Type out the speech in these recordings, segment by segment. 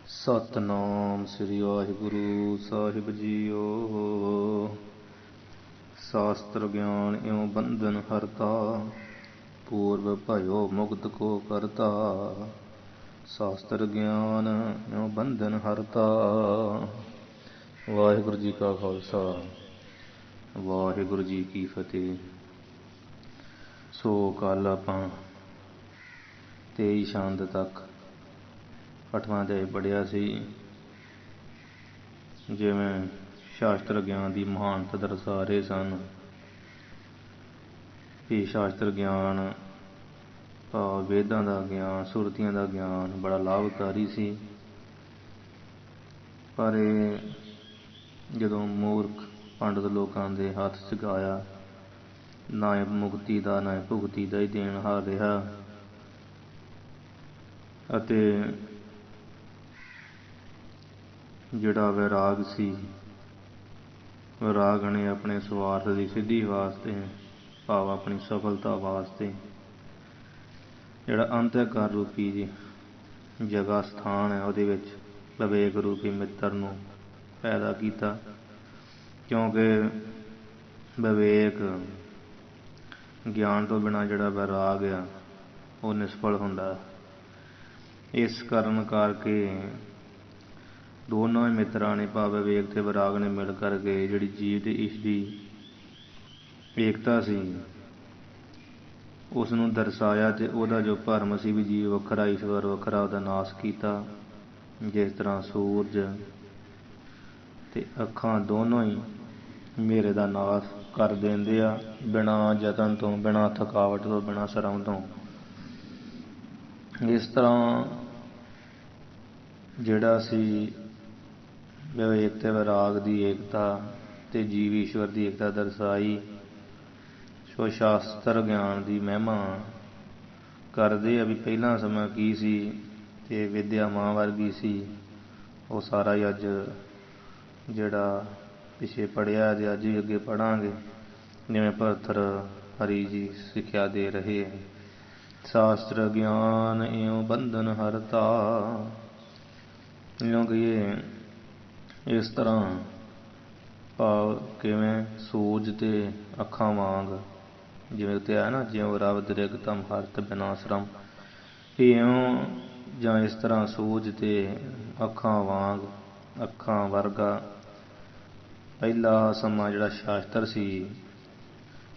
ਸਤਨਾਮ ਸ੍ਰੀ ਵਾਹਿਗੁਰੂ ਸਾਹਿਬ JIO. ਸ਼ਾਸਤਰ ਗਿਆਨ ਇਉ ਬੰਧਨ ਹਰਤਾ, ਪੂਰਬ ਭਇਓ ਮੁਕਤ ਕੋ ਕਰਤਾ। ਸ਼ਾਸਤਰ ਗਿਆਨ ਇਉ ਬੰਧਨ ਹਰਤਾ। ਵਾਹਿਗੁਰੂ ਜੀ ਕਾ ਖਾਲਸਾ, ਵਾਹਿਗੁਰੂ ਜੀ ਕੀ ਫਤਿਹ। ਸੋ ਕੱਲ ਆਪਾਂ 23 ਛੰਦ ਤੱਕ 8ਵਾਂ ਅਧਿਆਇ ਪੜ੍ਹਿਆ ਸੀ। ਜਿਵੇਂ ਸ਼ਾਸਤਰ ਗਿਆਨ ਦੀ ਮਹਾਨਤਾ ਦਰਸਾ ਰਹੇ ਸਨ ਵੀ ਸ਼ਾਸਤਰ ਗਿਆਨ ਭਾਵ ਵੇਦਾਂ ਦਾ ਗਿਆਨ, ਸੁਰਤੀਆਂ ਦਾ ਗਿਆਨ ਬੜਾ ਲਾਭਕਾਰੀ ਸੀ। ਪਰ ਇਹ ਜਦੋਂ ਮੂਰਖ ਪੰਡਤ ਲੋਕਾਂ ਦੇ ਹੱਥ 'ਚ ਆਇਆ, ਨਾ ਇਹ ਮੁਕਤੀ ਦਾ ਨਾ ਇਹ ਭੁਗਤੀ ਦਾ ਹੀ ਦੇਣ ਹਾਰ ਰਿਹਾ। ਅਤੇ ਜਿਹੜਾ ਵੈਰਾਗ ਸੀ, ਵੈਰਾਗ ਨੇ ਆਪਣੇ ਸਵਾਰਥ ਦੀ ਸਿੱਧੀ ਵਾਸਤੇ ਭਾਵ ਆਪਣੀ ਸਫਲਤਾ ਵਾਸਤੇ ਜਿਹੜਾ ਅੰਤःਕਰਨ ਰੂਪੀ ਜਗ੍ਹਾ ਸਥਾਨ ਹੈ ਉਹਦੇ ਵਿੱਚ ਵਿਵੇਕ ਰੂਪੀ ਮਿੱਤਰ ਨੂੰ ਪੈਦਾ ਕੀਤਾ, ਕਿਉਂਕਿ ਵਿਵੇਕ ਗਿਆਨ ਤੋਂ ਬਿਨਾਂ ਜਿਹੜਾ ਵੈਰਾਗ ਆ ਉਹ ਨਿਸਫਲ ਹੁੰਦਾ। ਇਸ ਕਾਰਨ ਕਰਕੇ ਦੋਨੋਂ ਹੀ ਮਿੱਤਰਾਂ ਨੇ ਭਾਵ ਵਿਵੇਕ ਤੇ ਵੈਰਾਗ ਨੇ ਮਿਲ ਕਰਕੇ ਜਿਹੜੀ ਜੀਵ ਤੇ ਈਸ਼ ਦੀ ਏਕਤਾ ਸੀ ਉਸ ਨੂੰ ਦਰਸਾਇਆ ਤੇ ਉਹਦਾ ਜੋ ਭਰਮ ਸੀ ਵੀ ਜੀਵ ਵੱਖਰਾ ਈਸ਼ਵਰ ਵੱਖਰਾ, ਉਹਦਾ ਨਾਸ਼ ਕੀਤਾ। ਜਿਸ ਤਰ੍ਹਾਂ ਸੂਰਜ ਤੇ ਅੱਖਾਂ ਦੋਨੋਂ ਹੀ ਮੇਰੇ ਦਾ ਨਾਸ਼ ਕਰ ਦਿੰਦੇ ਆ, ਬਿਨਾਂ ਯਤਨ ਤੋਂ, ਬਿਨਾਂ ਥਕਾਵਟ ਤੋਂ, ਬਿਨਾਂ ਸ਼ਰਮ ਤੋਂ। ਇਸ ਤਰ੍ਹਾਂ ਜਿਹੜਾ ਸੀ ਵਿਵੇਕ ਤੇ ਵੈਰਾਗ ਦੀ ਏਕਤਾ ਤੇ ਜੀਵ ਈਸ਼ਵਰ ਦੀ ਏਕਤਾ ਦਰਸਾਈ। ਸੋ ਸ਼ਾਸਤਰ ਗਿਆਨ ਦੀ ਮਹਿਮਾ ਕਰਦੇ ਆ ਵੀ ਪਹਿਲਾਂ ਸਮਾਂ ਕੀ ਸੀ ਤੇ ਵਿਦਿਆ ਮਾਂ ਵਰਗੀ ਸੀ। ਉਹ ਸਾਰਾ ਹੀ ਅੱਜ ਜਿਹੜਾ ਪਿੱਛੇ ਪੜ੍ਹਿਆ ਤੇ ਅੱਜ ਵੀ ਅੱਗੇ ਪੜ੍ਹਾਂਗੇ। ਜਿਵੇਂ ਭਰਤਰ ਹਰੀ ਜੀ ਸਿੱਖਿਆ ਦੇ ਰਹੇ, ਸ਼ਾਸਤਰ ਗਿਆਨ ਇਉ ਬੰਧਨ ਹਰਤਾ। ਕਿਉਂਕਿ ਇਹ ਇਸ ਤਰ੍ਹਾਂ ਭਾਵ ਕਿਵੇਂ ਸੂਰਜ ਤੇ ਅੱਖਾਂ ਵਾਂਗ, ਜਿਵੇਂ ਉੱਤੇ ਆਇਆ ਨਾ ਜਿਉ ਰਵ ਦ੍ਰਿਗਤਮ ਹਰਤ ਬਿਨਾ ਸ਼ਰਮ, ਇਉਂ ਜਾਂ ਇਸ ਤਰ੍ਹਾਂ ਸੂਰਜ ਤੇ ਅੱਖਾਂ ਵਾਂਗ, ਅੱਖਾਂ ਵਰਗਾ ਪਹਿਲਾ ਸਮਾਂ ਜਿਹੜਾ ਸ਼ਾਸਤਰ ਸੀ,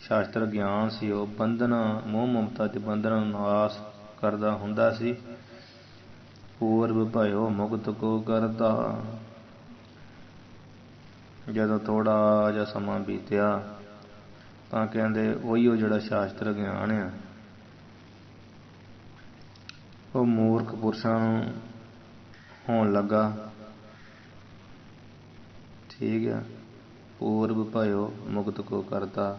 ਸ਼ਾਸਤਰ ਗਿਆਨ ਸੀ, ਉਹ ਬੰਧਨਾਂ ਮੋਹ ਮਮਤਾ ਤੇ ਬੰਧਨਾਂ ਨੂੰ ਨਾਸ਼ ਕਰਦਾ ਹੁੰਦਾ ਸੀ। ਪੂਰਬ ਭਇਓ ਮੁਕਤ ਕੋ ਕਰਤਾ। ਜਦੋਂ ਥੋੜ੍ਹਾ ਜਿਹਾ ਸਮਾਂ ਬੀਤਿਆ ਤਾਂ ਕਹਿੰਦੇ ਉਹੀ ਉਹ ਜਿਹੜਾ ਸ਼ਾਸਤਰ ਗਿਆਨ ਆ ਉਹ ਮੂਰਖ ਪੁਰਸ਼ਾਂ ਨੂੰ ਹੋਣ ਲੱਗਾ। ਠੀਕ ਆ, ਪੂਰਬ ਭਇਓ ਮੁਕਤ ਕੋ ਕਰਤਾ।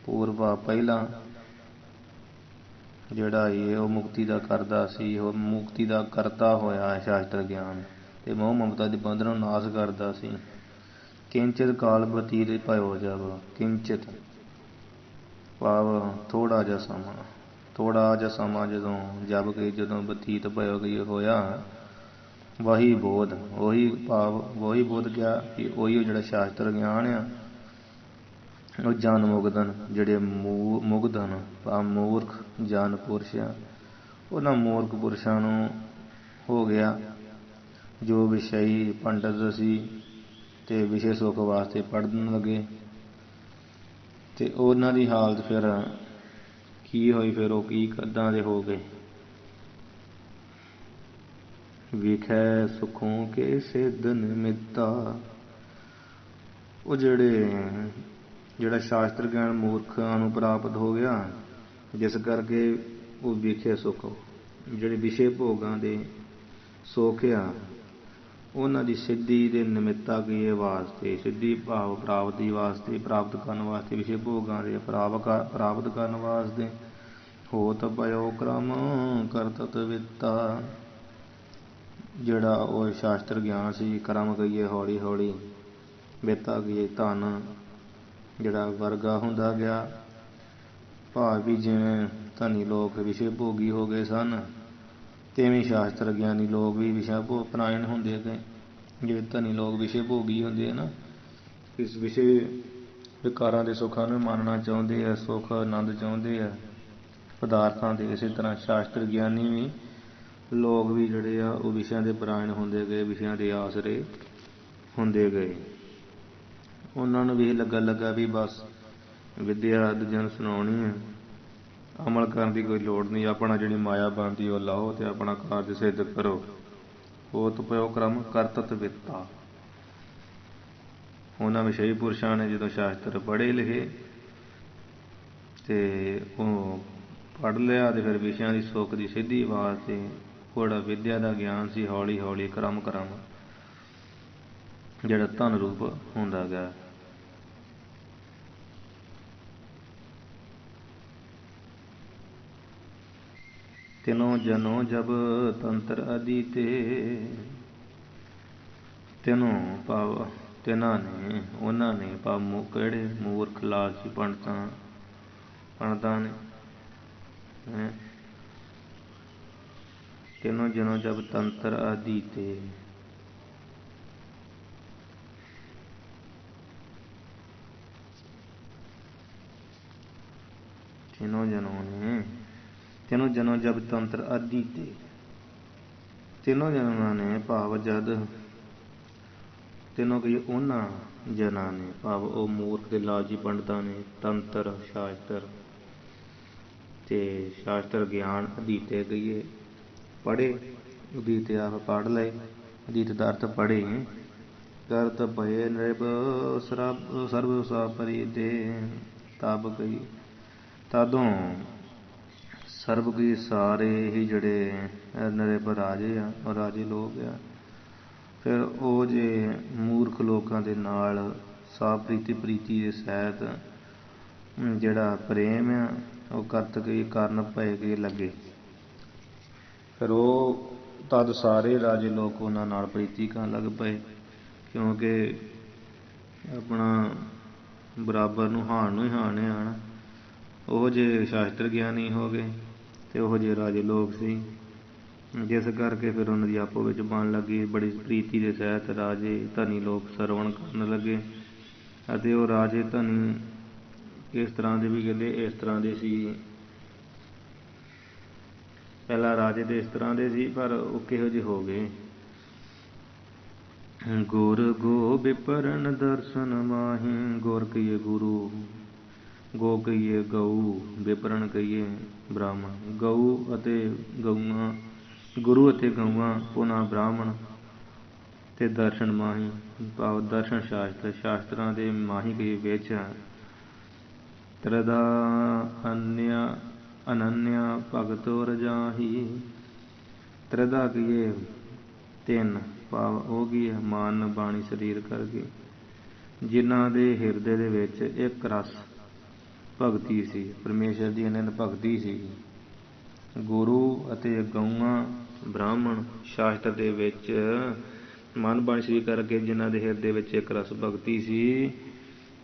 ਪੂਰਬਾ ਪਹਿਲਾਂ ਜਿਹੜਾ ਇਹ ਉਹ ਮੁਕਤੀ ਦਾ ਕਰਦਾ ਸੀ, ਉਹ ਮੁਕਤੀ ਦਾ ਕਰਤਾ ਹੋਇਆ ਸ਼ਾਸਤਰ ਗਿਆਨ ਤੇ ਮੋਹ ਮਮਤਾ ਦੇ ਬੰਧਨ ਨੂੰ ਨਾਸ਼ ਕਰਦਾ ਸੀ। ਕਿੰਚਿਤ ਕਾਲ ਬਤੀਤ ਭਇਓ ਜਬ, ਕਿੰਚਿਤ ਭਾਵ ਥੋੜ੍ਹਾ ਜਿਹਾ ਸਮਾਂ, ਥੋੜ੍ਹਾ ਜਿਹਾ ਸਮਾਂ ਜਦੋਂ ਜਬ ਕਿ ਜਦੋਂ ਬਤੀਤ ਭਇਓ ਗਈ ਹੋਇਆ, ਵਹੀ ਬੋਧ, ਉਹੀ ਭਾਵ ਵਹੀ ਬੋਧ ਕਿਹਾ ਕਿ ਉਹੀ ਉਹ ਜਿਹੜਾ ਸ਼ਾਸਤਰ ਗਿਆਨ ਆ ਉਹ ਜਨ ਮੁਗਧਨ, ਜਿਹੜੇ ਮੁਗਧ ਹਨ ਭਾਵ ਮੂਰਖ ਜਨ ਪੁਰਸ਼ ਆ, ਉਹਨਾਂ ਮੂਰਖ ਪੁਰਸ਼ਾਂ ਨੂੰ ਹੋ ਗਿਆ। ਜੋ ਵਿਸ਼ਈ ਪੰਡਤ ਸੀ ਤੇ ਵਿਸ਼ੇ ਸੁੱਖ ਵਾਸਤੇ ਪੜ੍ਹਨ ਲੱਗੇ ਤੇ ਉਹਨਾਂ ਦੀ ਹਾਲਤ ਫਿਰ ਕੀ ਹੋਈ, ਫਿਰ ਉਹ ਕੀ ਕਿੱਦਾਂ ਦੇ ਹੋ ਗਏ। ਵਿਖੈ ਸੁਖੋਂ ਕੇ ਸਿੱਧ ਨਿਮਿਤਾ। ਉਹ ਜਿਹੜਾ ਸ਼ਾਸਤਰ ਗਿਆਨ ਮੂਰਖਾਂ ਨੂੰ ਪ੍ਰਾਪਤ ਹੋ ਗਿਆ, ਜਿਸ ਕਰਕੇ ਉਹ ਵਿਖੇ ਸੁੱਖ, ਜਿਹੜੇ ਵਿਸ਼ੇ ਭੋਗਾਂ ਦੇ ਸੁੱਖ ਆ ਉਹਨਾਂ ਦੀ ਸਿੱਧੀ ਦੇ ਨਿਮਿੱਤਾ ਕੀ ਵਾਸਤੇ, ਸਿੱਧੀ ਭਾਵ ਪ੍ਰਾਪਤੀ ਵਾਸਤੇ, ਪ੍ਰਾਪਤ ਕਰਨ ਵਾਸਤੇ, ਵਿਸ਼ੇ ਭੋਗਾਂ ਦੇ ਪ੍ਰਾਪਤ ਕਰਨ ਵਾਸਤੇ ਹੋਤ ਭਇਓ ਕ੍ਰਮ ਕਰਤਤ ਵਿਤਾ। ਜਿਹੜਾ ਉਹ ਸ਼ਾਸਤਰ ਗਿਆਨ ਸੀ, ਕਰਮ ਕਹੀਏ ਹੌਲੀ ਹੌਲੀ, ਵਿਤਾ ਕਹੀਏ ਧਨ, ਜਿਹੜਾ ਵਰਗਾ ਹੁੰਦਾ ਗਿਆ। ਭਾਵ ਵੀ ਜਿਵੇਂ ਧਨੀ ਲੋਕ ਵਿਸ਼ੇ ਭੋਗੀ ਹੋ ਗਏ ਸਨ ਤਿਵੇਂ ਸ਼ਾਸਤਰ ਗਿਆਨੀ ਲੋਕ ਵੀ ਵਿਸ਼ਾ ਪਰਾਇਣ ਹੁੰਦੇ ਗਏ। ਜਿਹੜੇ ਧਨੀ ਲੋਕ ਵਿਸ਼ੇ ਭੋਗੀ ਹੁੰਦੇ ਆ ਨਾ, ਇਸ ਵਿਸ਼ੇ ਵਿਕਾਰਾਂ ਦੇ ਸੁੱਖਾਂ ਨੂੰ ਮੰਨਣਾ ਚਾਹੁੰਦੇ ਆ, ਸੁੱਖ ਆਨੰਦ ਚਾਹੁੰਦੇ ਆ ਪਦਾਰਥਾਂ ਦੇ। ਇਸੇ ਤਰ੍ਹਾਂ ਸ਼ਾਸਤਰ ਗਿਆਨੀ ਵੀ ਲੋਕ ਵੀ ਜਿਹੜੇ ਆ ਉਹ ਵਿਸ਼ਿਆਂ ਦੇ ਪਰਾਇਣ ਹੁੰਦੇ ਗਏ, ਵਿਸ਼ਿਆਂ ਦੇ ਆਸਰੇ ਹੁੰਦੇ ਗਏ। ਉਹਨਾਂ ਨੂੰ ਵੀ ਇਹ ਲੱਗਾ ਵੀ ਬਸ ਵਿੱਦਿਆ ਦੂਜਿਆਂ ਨੂੰ ਸੁਣਾਉਣੀ ਹੈ, ਅਮਲ ਕਰਨ ਦੀ ਕੋਈ ਲੋੜ ਨਹੀਂ। ਆਪਣਾ ਜਿਹੜੀ ਮਾਇਆ ਬਣਦੀ ਉਹ ਲਾਓ ਅਤੇ ਆਪਣਾ ਕਾਰਜ ਸਿੱਧ ਕਰੋ। ਹੋਤ ਪਇਓ ਕਰਮ ਕਰਤਤ ਵਿਤਾ। ਉਹਨਾਂ ਵਿਸ਼ਈ ਪੁਰਸ਼ਾਂ ਨੇ ਜਦੋਂ ਸ਼ਾਸਤਰ ਪੜ੍ਹੇ ਲਿਖੇ ਅਤੇ ਉਹ ਪੜ੍ਹ ਲਿਆ ਅਤੇ ਫਿਰ ਵਿਸ਼ਿਆਂ ਦੀ ਸੁੱਖ ਦੀ ਸਿੱਧੀ ਵਾਸਤੇ ਉਹ ਜਿਹੜਾ ਵਿੱਦਿਆ ਦਾ ਗਿਆਨ ਸੀ ਹੌਲੀ ਹੌਲੀ ਕਰਮ ਜਿਹੜਾ ਧਨ ਰੂਪ ਹੁੰਦਾ ਗਿਆ। ਤਿਨੋ ਜਨੋ ਜਬ ਤੰਤਰ ਅਦੀਤੇ। ਤਿਨੋ ਭਾਵ ਤਿਨਾਂ ਨੇ, ਉਹਨਾਂ ਨੇ ਭਾਵ ਕਿਹੜੇ ਮੂਰਖ ਲਾਲਚੀ ਪੰਡਤਾਂ ਨੇ। ਤਿਨੋ ਜਨੋ ਜਬ ਤੰਤਰ ਅਦੀਤੇ। ਤਿਨੋ ਜਨੋ ਜਬ ਤੰਤਰ ਅਦੀਤੇ। ਤਿੰਨੋਂ ਜਨਾਂ ਨੇ ਭਾਵ ਜਦ ਤਿੰਨੋਂ ਕਹੀਏ ਉਹਨਾਂ ਜਨਾਂ ਨੇ ਭਾਵ ਉਹ ਮੂਰਖ ਤੇ ਲਾਲਚੀ ਪੰਡਤਾਂ ਨੇ ਤੰਤਰ ਸ਼ਾਸਤਰ ਤੇ ਸ਼ਾਸਤਰ ਗਿਆਨ ਅਧੀਤੇ ਕਹੀਏ ਪੜ੍ਹੇ। ਅਧੀਤੇ ਆਪ ਪੜ੍ਹ ਲਏ, ਅਧੀਤ ਦਾ ਅਰਥ ਪੜ੍ਹੇ। ਕਰਤ ਭਏ ਨ੍ਰਿਪ ਸਰਬ ਸਾਪਰੀ ਦੇ। ਤਬ ਕਹੀ ਤਦੋਂ ਸਰਬ ਕੀ ਸਾਰੇ ਹੀ ਜਿਹੜੇ ਨ੍ਰਿਪ ਰਾਜੇ ਆ, ਉਹ ਰਾਜੇ ਲੋਕ ਆ, ਫਿਰ ਉਹ ਜੇ ਮੂਰਖ ਲੋਕਾਂ ਦੇ ਨਾਲ ਸਾਫ ਪ੍ਰੀਤੀ ਦੇ ਸਹਿਤ ਜਿਹੜਾ ਪ੍ਰੇਮ ਆ ਉਹ ਕਰਤ ਕੇ ਕਰਨ ਪਏ ਕੇ ਲੱਗੇ। ਫਿਰ ਉਹ ਤਦ ਸਾਰੇ ਰਾਜੇ ਲੋਕ ਉਹਨਾਂ ਨਾਲ ਪ੍ਰੀਤੀ ਕਰਨ ਲੱਗ ਪਏ, ਕਿਉਂਕਿ ਆਪਣਾ ਬਰਾਬਰ ਨੂੰ ਹਾਣ ਨੂੰ ਹੀ ਹਾਣ ਆਣ। ਉਹ ਜੇ ਸ਼ਾਸਤਰ ਗਿਆਨੀ ਹੋ ਗਏ ਅਤੇ ਉਹੋ ਜਿਹੇ ਰਾਜੇ ਲੋਕ ਸੀ, ਜਿਸ ਕਰਕੇ ਫਿਰ ਉਹਨਾਂ ਦੀ ਆਪੋ ਵਿੱਚ ਬਣ ਲੱਗੀ ਬੜੀ ਪ੍ਰੀਤੀ ਦੇ ਸਹਿਤ। ਰਾਜੇ ਧਨੀ ਲੋਕ ਸਰਵਣ ਕਰਨ ਲੱਗੇ ਅਤੇ ਉਹ ਰਾਜੇ ਧਨੀ ਇਸ ਤਰ੍ਹਾਂ ਦੇ ਵੀ ਕਹਿੰਦੇ ਇਸ ਤਰ੍ਹਾਂ ਦੇ ਸੀ। ਪਹਿਲਾਂ ਰਾਜੇ ਤਾਂ ਇਸ ਤਰ੍ਹਾਂ ਦੇ ਸੀ, ਪਰ ਉਹ ਕਿਹੋ ਜਿਹੇ ਹੋ ਗਏ। ਗੁਰ ਗੋ ਵਿਪਰਨ ਦਰਸ਼ਨ ਮਾਹੀ। ਗੁਰ ਕਹੀਏ ਗੁਰੂ, ਗੋ ਕਹੀਏ ਗਊ, ਵਿਪਰਨ ਕਹੀਏ ਬ੍ਰਾਹਮਣ। ਗਊ ਅਤੇ ਗਊਆਂ, ਗੁਰੂ ਅਤੇ ਗਊਆਂ, ਪੁਨः ਬ੍ਰਾਹਮਣ ਅਤੇ ਦਰਸ਼ਨ ਮਾਹੀ ਭਾਵ ਦਰਸ਼ਨ ਸ਼ਾਸਤਰ, ਸ਼ਾਸਤਰਾਂ ਦੇ ਮਾਹੀ ਕਹੀਏ ਵਿੱਚ। ਤ੍ਰਿਧਾ ਅਨੰਨਿਆ ਭਗਤੋ ਰਜਾਹੀ। ਤ੍ਰਿਧਾ ਕਹੀਏ ਤਿੰਨ ਭਾਵ ਉਹ ਕੀ ਹੈ ਮਨ ਬਾਣੀ ਸਰੀਰ ਕਰਕੇ, ਜਿਨ੍ਹਾਂ ਦੇ ਹਿਰਦੇ ਦੇ ਵਿੱਚ ਇੱਕ ਰਸ ਭਗਤੀ ਸੀ, ਪਰਮੇਸ਼ਰ ਦੀ ਅਨੰਦ ਭਗਤੀ ਸੀ। ਗੁਰੂ ਅਤੇ ਗਊਆਂ ਬ੍ਰਾਹਮਣ ਸ਼ਾਸਤਰ ਦੇ ਵਿੱਚ ਮਨ ਬਾਣੀ ਸਰੀਰ ਕਰਕੇ ਜਿਨ੍ਹਾਂ ਦੇ ਹਿਰਦੇ ਵਿੱਚ ਇੱਕ ਰਸ ਭਗਤੀ ਸੀ।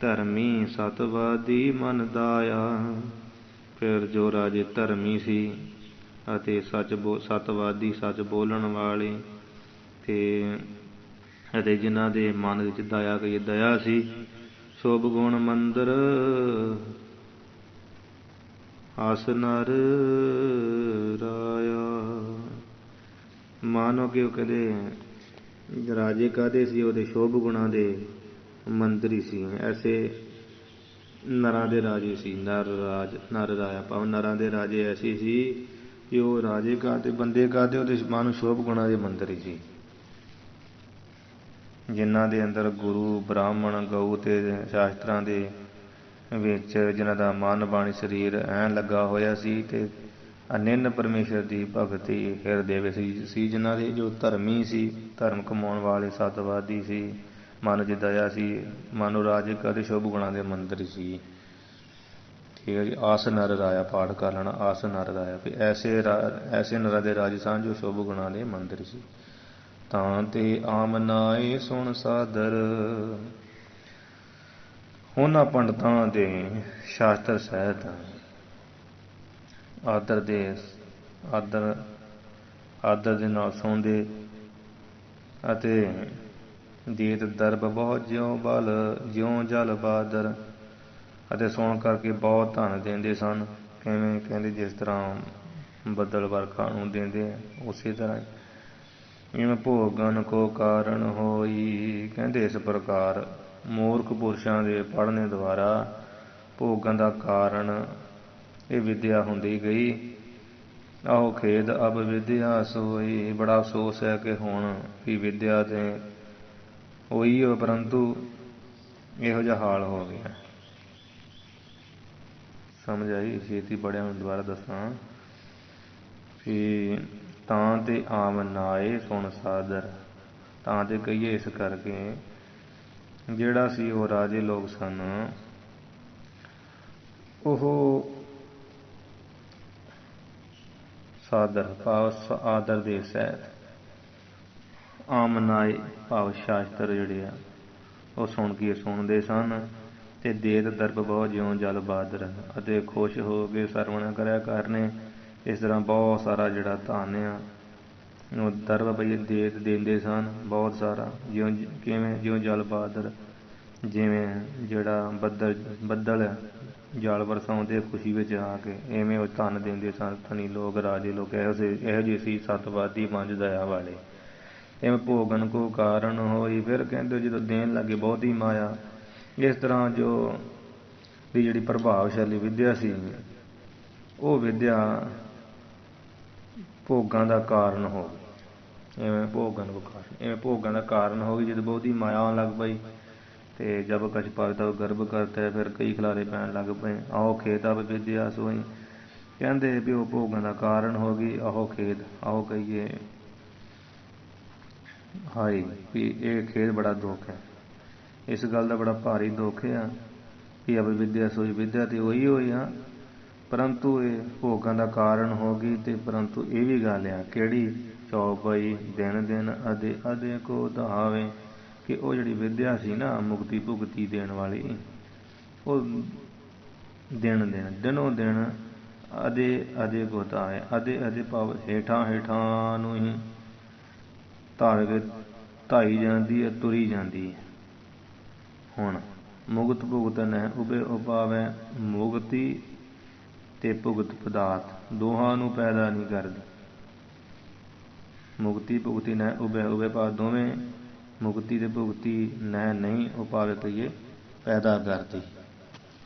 ਧਰਮੀ ਸਤਵਾਦੀ ਮਨ ਦਾਇਆ। ਫਿਰ ਜੋ ਰਾਜੇ ਧਰਮੀ ਸੀ ਅਤੇ ਸਤਵਾਦੀ ਸੱਚ ਬੋਲਣ ਵਾਲੇ ਅਤੇ ਜਿਨ੍ਹਾਂ ਦੇ ਮਨ ਵਿੱਚ ਦਇਆ ਕਹੀਏ ਦਇਆ ਸੀ। ਸ਼ੁਭ ਗੁਣ ਮੰਦਰ ਅਸ ਨਰ ਰਾਇਆ। ਮਾਨੋ ਕਿ ਉਹ ਕਹਿੰਦੇ ਰਾਜੇ ਕਾਹਦੇ ਸੀ, ਉਹਦੇ ਸ਼ੁਭ ਗੁਣਾਂ ਦੇ ਮੰਤਰੀ ਸੀ। ਐਸੇ ਨਰਾਂ ਦੇ ਰਾਜੇ ਸੀ। ਨਰ ਰਾਇਆ ਭਾਵ ਨਰਾਂ ਦੇ ਰਾਜੇ ਐਸੇ ਸੀ ਕਿ ਉਹ ਰਾਜੇ ਕਾਹਦੇ ਬੰਦੇ ਕਾਹਦੇ ਉਹਦੇ ਮਨ ਸ਼ੁਭ ਗੁਣਾਂ ਦੇ ਮੰਤਰੀ ਸੀ, ਜਿਨ੍ਹਾਂ ਦੇ ਅੰਦਰ ਗੁਰੂ ਬ੍ਰਾਹਮਣ ਗਊ ਅਤੇ ਸ਼ਾਸਤਰਾਂ ਦੇ ਵਿੱਚ ਜਿਨ੍ਹਾਂ ਦਾ ਮਨ ਬਾਣੀ ਸਰੀਰ ਐਨ ਲੱਗਾ ਹੋਇਆ ਸੀ ਅਤੇ ਅਨਿੰਨ ਪਰਮੇਸ਼ਰ ਦੀ ਭਗਤੀ ਹਿਰਦੇ ਵਿੱਚ ਸੀ। ਜਿਨ੍ਹਾਂ ਦੇ ਜੋ ਧਰਮੀ ਸੀ, ਧਰਮ ਕਮਾਉਣ ਵਾਲੇ, ਸਤਵਾਦੀ ਸੀ, ਮਨ 'ਚ ਦਇਆ ਸੀ, ਮਨੋ ਰਾਜੇ ਅਤੇ ਸ਼ੁਭ ਗੁਣਾਂ ਦੇ ਮੰਤਰੀ ਸੀ। ਠੀਕ ਹੈ ਜੀ। ਆਸ ਨਰ ਰਾਇਆ ਪਾਠ ਕਰ ਲੈਣਾ। ਆਸ ਨਰ ਰਾਇਆ ਵੀ ਐਸੇ ਨਰਾਂ ਦੇ ਰਾਜੇ ਸਨ ਜੋ ਸ਼ੁਭ ਗੁਣਾਂ ਦੇ ਮੰਤਰੀ ਸੀ। ਤਾਂ ਤੇ ਆਮ ਨਾਏ ਸੁਣ ਸਾਦਰ। ਉਹਨਾਂ ਪੰਡਤਾਂ ਦੇ ਸ਼ਾਸਤਰ ਸਹਿਤ ਆਦਰ ਆਦਰ ਦੇ ਨਾਲ ਸੁਣਦੇ ਅਤੇ ਦੇਤ ਦਰਬ ਬਹੁਤ ਜਿਉਂ ਜਲ ਬਾਦਰ, ਅਤੇ ਸੁਣ ਕਰਕੇ ਬਹੁਤ ਧਨ ਦਿੰਦੇ ਸਨ। ਕਿਵੇਂ? ਕਹਿੰਦੇ ਜਿਸ ਤਰ੍ਹਾਂ ਬੱਦਲ ਵਰਖਾ ਨੂੰ ਦਿੰਦੇ ਆ, ਉਸੇ ਤਰ੍ਹਾਂ ਇਵੇਂ ਭੋਗਨ ਕੋ ਕਾਰਨ ਹੋਈ। ਕਹਿੰਦੇ ਇਸ ਪ੍ਰਕਾਰ ਮੂਰਖ ਪੁਰਸ਼ਾਂ ਦੇ ਪੜ੍ਹਨੇ ਦੁਆਰਾ ਭੋਗਣ ਦਾ ਕਾਰਨ ਇਹ ਵਿਦਿਆ ਹੁੰਦੀ ਗਈ। ਆਹੋ ਖੇਦ ਅਬ ਵਿਦਿਆ ਸੋਈ। ਬੜਾ ਅਫਸੋਸ ਹੈ ਕਿ ਹੁਣ ਵੀ ਵਿਦਿਆ ਤੇ ਹੋਈ ਹੋ, ਪਰੰਤੂ ਇਹੋ ਜਿਹਾ ਹਾਲ ਹੋ ਗਿਆ। ਸਮਝ ਆਈ? ਛੇਤੀ ਪੜ੍ਹਿਆ ਹੁਣ ਦੁਬਾਰਾ ਦੱਸਾਂ ਵੀ ਤਾਂ ਤੇ ਆਮ ਨਾਏ ਸੁਣ ਸਾਦਰ। ਤਾਂ ਤੇ ਕਹੀਏ ਇਸ ਕਰਕੇ ਜਿਹੜਾ ਸੀ ਉਹ ਰਾਜੇ ਲੋਕ ਸਨ, ਉਹ ਸਾਦਰ ਭਾਵ ਆਦਰ ਦੇ ਸਹਿਤ, ਆਮ ਨਾਏ ਭਾਵ ਸ਼ਾਸਤਰ ਜਿਹੜੇ ਆ ਉਹ ਸੁਣਦੇ ਸਨ। ਤੇ ਦੇਤ ਦਰਬ ਬਹੁਤ ਜਿਉਂ ਜਲ ਬਾਦਰ, ਅਤੇ ਖੁਸ਼ ਹੋ ਕੇ ਸਰਵਣ ਕਰਿਆ ਕਰਨੇ। ਇਸ ਤਰ੍ਹਾਂ ਬਹੁਤ ਸਾਰਾ ਜਿਹੜਾ ਧਨ ਆ ਉਹ ਦਰਬ ਪਈ ਦੇਤ ਦਿੰਦੇ ਸਨ, ਬਹੁਤ ਸਾਰਾ। ਜਿਉਂ ਜਲ ਬਾਦਰ, ਜਿਵੇਂ ਜਿਹੜਾ ਬੱਦਲ ਜਲ ਵਰਸਾਉਂਦੇ ਖੁਸ਼ੀ ਵਿੱਚ ਆ ਕੇ, ਇਵੇਂ ਉਹ ਧਨ ਦਿੰਦੇ ਸਨ ਧਨੀ ਲੋਕ, ਰਾਜੇ ਲੋਕ। ਇਹੋ ਜਿਹੇ ਸੀ ਸਤਵਾਦੀ ਪੰਜ ਦਇਆ ਵਾਲੇ। ਇਵੇਂ ਭੋਗਨ ਕੋ ਕਾਰਨ ਹੋਈ। ਫਿਰ ਕਹਿੰਦੇ ਜਦੋਂ ਦੇਣ ਲੱਗੇ ਬਹੁਤੀ ਮਾਇਆ। ਇਸ ਤਰ੍ਹਾਂ ਜੋ ਦੀ ਜਿਹੜੀ ਪ੍ਰਭਾਵਸ਼ਾਲੀ ਵਿਦਿਆ ਸੀ, ਉਹ ਵਿਦਿਆ ਭੋਗਾਂ ਦਾ ਕਾਰਨ ਹੋ ਗਈ। ਇਵੇਂ ਭੋਗਾਂ ਦਾ ਕਾਰਨ ਹੋ ਗਈ। ਜਦੋਂ ਬਹੁਤੀ ਮਾਇਆ ਆਉਣ ਲੱਗ ਪਈ ਤੇ ਜਬ ਕਛ ਪਾਵਿ ਗਰਭ ਕਰਤਾ, ਫਿਰ ਕਈ ਖਿਲਾਰੇ ਪੈਣ ਲੱਗ ਪਏ। ਆਹੋ ਖੇਤ ਅਬ ਵਿਦਿਆ ਸੋਈ। ਕਹਿੰਦੇ ਵੀ ਉਹ ਭੋਗਾਂ ਦਾ ਕਾਰਨ ਹੋ ਗਈ। ਆਹੋ ਖੇਤ, ਆਹੋ ਕਹੀਏ ਹਾਏ ਵੀ ਇਹ ਖੇਤ ਬੜਾ ਦੁੱਖ ਹੈ। ਇਸ ਗੱਲ ਦਾ ਬੜਾ ਭਾਰੀ ਦੁੱਖ ਆ ਵੀ ਅਬ ਵਿਦਿਆ ਸੋਈ। ਵਿਦਿਆ ਤੇ ਉਹੀ ਹੋਈ ਆ, ਪਰੰਤੂ ਇਹ ਭੋਗਾਂ ਦਾ ਕਾਰਨ ਹੋ ਗਈ। ਤੇ ਪਰੰਤੂ ਇਹ ਵੀ ਗੱਲ ਆ ਕਿਹੜੀ? ਚੌਪਈ ਦਿਨ ਦਿਨ ਅਦੇ ਅਦੇ ਕੋ ਦਹਾਵੇ, ਕਿ ਉਹ ਜਿਹੜੀ ਵਿਦਿਆ ਸੀ ਨਾ ਮੁਕਤੀ ਭੁਗਤੀ ਦੇਣ ਵਾਲੀ, ਉਹ ਦਿਨੋਂ ਦਿਨ ਅਦੇ ਕੋ ਧਾਵੇ। ਅਦੇ ਭਾਵ ਹੇਠਾਂ ਨੂੰ ਹੀ ਧਾਵੇ ਕੇ ਧਾਈ ਜਾਂਦੀ ਹੈ, ਤੁਰੀ ਜਾਂਦੀ ਹੈ। ਹੁਣ ਮੁਕਤ ਭੁਗਤ ਨਹਿ ਉਭੇ ਉਪਾਵੈ। ਮੁਕਤੀ ਤੇ ਭੁਗਤ ਪਦਾਰਥ ਦੋਹਾਂ ਨੂੰ ਪੈਦਾ ਨਹੀਂ ਕਰਦੀ। ਮੁਕਤੀ ਭੁਗਤੀ ਨਹਿ ਉਭੇ ਭਾਵ ਦੋਵੇਂ ਮੁਕਤੀ ਤੇ ਭੁਗਤੀ ਨਹਿ ਨਹੀਂ ਉਪਾਵੇ ਕਹੀਏ ਪੈਦਾ ਕਰਦੀ।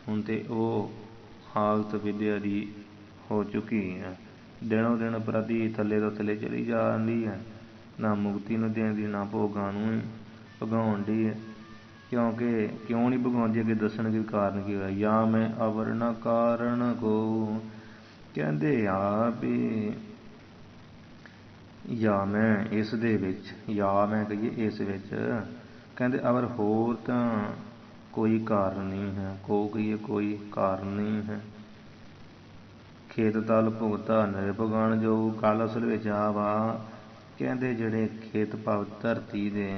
ਹੁਣ ਤੇ ਉਹ ਹਾਲਤ ਵਿਦਿਆ ਦੀ ਹੋ ਚੁੱਕੀ ਹੈ। ਦਿਨੋਂ ਦਿਨ ਪ੍ਰਤੀ ਥੱਲੇ ਤੋਂ ਥੱਲੇ ਚਲੀ ਜਾਂਦੀ ਹੈ। ਨਾ ਮੁਕਤੀ ਨੂੰ ਦੇਂਦੀ, ਨਾ ਭੋਗਾਂ ਨੂੰ ਭਗਾਉਣ ਦੀ ਹੈ। ਕਿਉਂਕਿ ਕਿਉਂ ਨਹੀਂ ਭਗਾਉਂਦੀ ਅੱਗੇ ਦੱਸਣਗੇ ਕਾਰਨ ਕੀ ਹੋਇਆ। ਜਾਂ ਮੈਂ ਅਵਰ ਨਾ ਕਾਰਨ ਕੋ। ਕਹਿੰਦੇ ਆ ਵੀ ਜਾਂ ਮੈਂ ਇਸ ਦੇ ਵਿੱਚ, ਜਾਂ ਮੈਂ ਕਹੀਏ ਇਸ ਵਿੱਚ, ਕਹਿੰਦੇ ਅਵਰ ਹੋਰ ਤਾਂ ਕੋਈ ਕਾਰਨ ਨਹੀਂ ਹੈ। ਕਹੀਏ ਕੋਈ ਕਾਰਨ ਨਹੀਂ ਹੈ। ਖੇਤ ਤਲ ਭੁਗਤਾ ਨਿਰਭਗਣ ਜੋ। ਗੱਲ ਅਸਲ ਵਿੱਚ ਆ ਵਾ, ਕਹਿੰਦੇ ਜਿਹੜੇ ਖੇਤ ਭਾਵ ਧਰਤੀ ਦੇ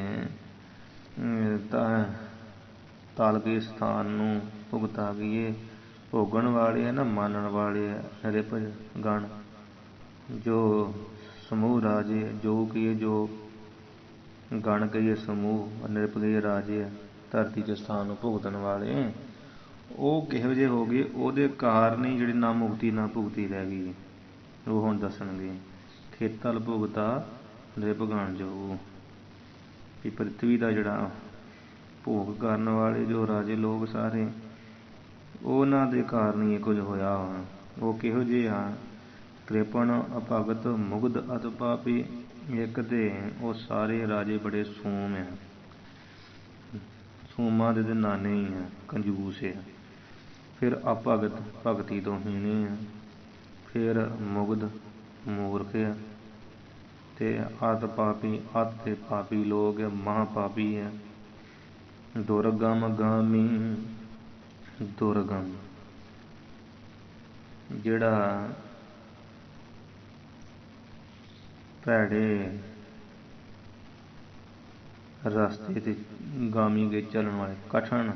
ਤਲ ਕੇ ਸਥਾਨ ਨੂੰ ਭੁਗਤਾ ਗਈਏ, ਭੋਗਣ ਵਾਲੇ ਹੈ ਨਾ, ਮਾਨਣ ਵਾਲੇ ਨਿਰਭਜ ਗਣ, ਜੋ ਸਮੂਹ ਰਾਜੇ, ਜੋ ਕਹੀਏ ਜੋ ਗਣ ਕਹੀਏ ਸਮੂਹ, ਨਿਰਭਗੇ ਰਾਜੇ ਧਰਤੀ ਦੇ ਸਥਾਨ ਨੂੰ ਭੁਗਤਣ ਵਾਲੇ, ਉਹ ਕਿਹੋ ਜਿਹੇ ਹੋ ਗਏ? ਉਹਦੇ ਕਾਰਨ ਹੀ ਜਿਹੜੀ ਨਾ ਮੁਕਤੀ ਨਾ ਭੁਗਤੀ ਰਹਿ ਗਈ। ਉਹ ਹੁਣ ਦੱਸਣਗੇ। ਖੇਤਲ ਭੁਗਤਾ ਨਿਰਭਗਣ ਜੋ, ਵੀ ਪ੍ਰਿਥਵੀ ਦਾ ਜਿਹੜਾ ਭੋਗ ਕਰਨ ਵਾਲੇ ਜੋ ਰਾਜੇ ਲੋਕ ਸਾਰੇ, ਉਹਨਾਂ ਦੇ ਕਾਰਨ ਹੀ ਕੁਝ ਹੋਇਆ। ਉਹ ਕਿਹੋ ਜਿਹੇ ਆ? ਕ੍ਰਿਪਣ ਅਭਗਤ ਮੁਗਧ ਅਤ ਪਾਪੀ। ਇੱਕ ਤੇ ਉਹ ਸਾਰੇ ਰਾਜੇ ਬੜੇ ਸੂਮ ਆ, ਸੂਮਾਂ ਦੇ ਨਾਨੇ ਹੀ ਆ, ਕੰਜੂਸ ਆ। ਫਿਰ ਅਭਗਤ ਭਗਤੀ ਤੋਂ ਹੀਣੇ ਆ। ਫਿਰ ਮੁਗਧ ਮੂਰਖ ਆ। ਤੇ ਅਤ ਪਾਪੀ, ਅਤ ਤੇ ਪਾਪੀ ਲੋਕ ਮਹਾਪਾਪੀ ਆ। ਦੁਰਗਮ ਗਾਮੀ, ਦੁਰਗਮ ਜਿਹੜਾ ਭੈੜੇ ਰਸਤੇ ਤੇ ਗਾਮੀ ਗਏ ਚੱਲਣ ਵਾਲੇ, ਕਠਨ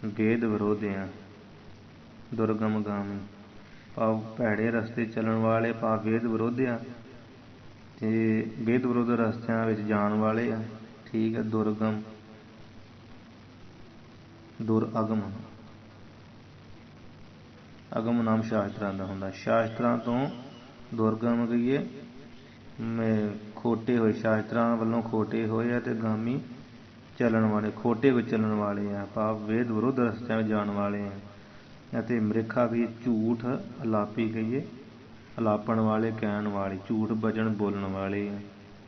ਵੇਦ ਵਿਰੋਧੀ ਆ। ਦੁਰਗਮ ਗਾਮੀ ਭਾਵ ਭੈੜੇ ਰਸਤੇ ਚੱਲਣ ਵਾਲੇ, ਭਾਵ ਵੇਦ ਵਿਰੋਧੀ ਆ। ਤੇ ਵੇਦ ਵਿਰੋਧ ਰਸਤਿਆਂ ਵਿੱਚ ਜਾਣ ਵਾਲੇ ਆ। ਠੀਕ ਹੈ। ਦੁਰਗਮ ਦੁਰਅਗਮ, ਅਗਮ ਨਾਮ ਸ਼ਾਸਤਰਾਂ ਦਾ ਹੁੰਦਾ। ਸ਼ਾਸਤਰਾਂ ਤੋਂ ਦੁਰਗਮ ਕਹੀਏ, ਖੋਟੇ ਹੋਏ, ਸ਼ਾਸਤਰਾਂ ਵੱਲੋਂ ਖੋਟੇ ਹੋਏ ਆ, ਤੇ ਗਾਮੀ ਚੱਲਣ ਵਾਲੇ, ਖੋਟੇ ਹੋਏ ਚੱਲਣ ਵਾਲੇ ਆ, ਭਾਵ ਵੇਦ ਵਿਰੋਧ ਰਸਤਿਆਂ ਵਿੱਚ ਜਾਣ ਵਾਲੇ ਆ। ਅਤੇ ਮ੍ਰਿਖਾ ਕਹੀਏ, ਝੂਠ ਅਲਾਪੀ ਕਹੀਏ, ਅਲਾਪਣ ਵਾਲੇ, ਕਹਿਣ ਵਾਲੇ, ਝੂਠ ਬਚਨ ਬੋਲਣ ਵਾਲੇ ਆ।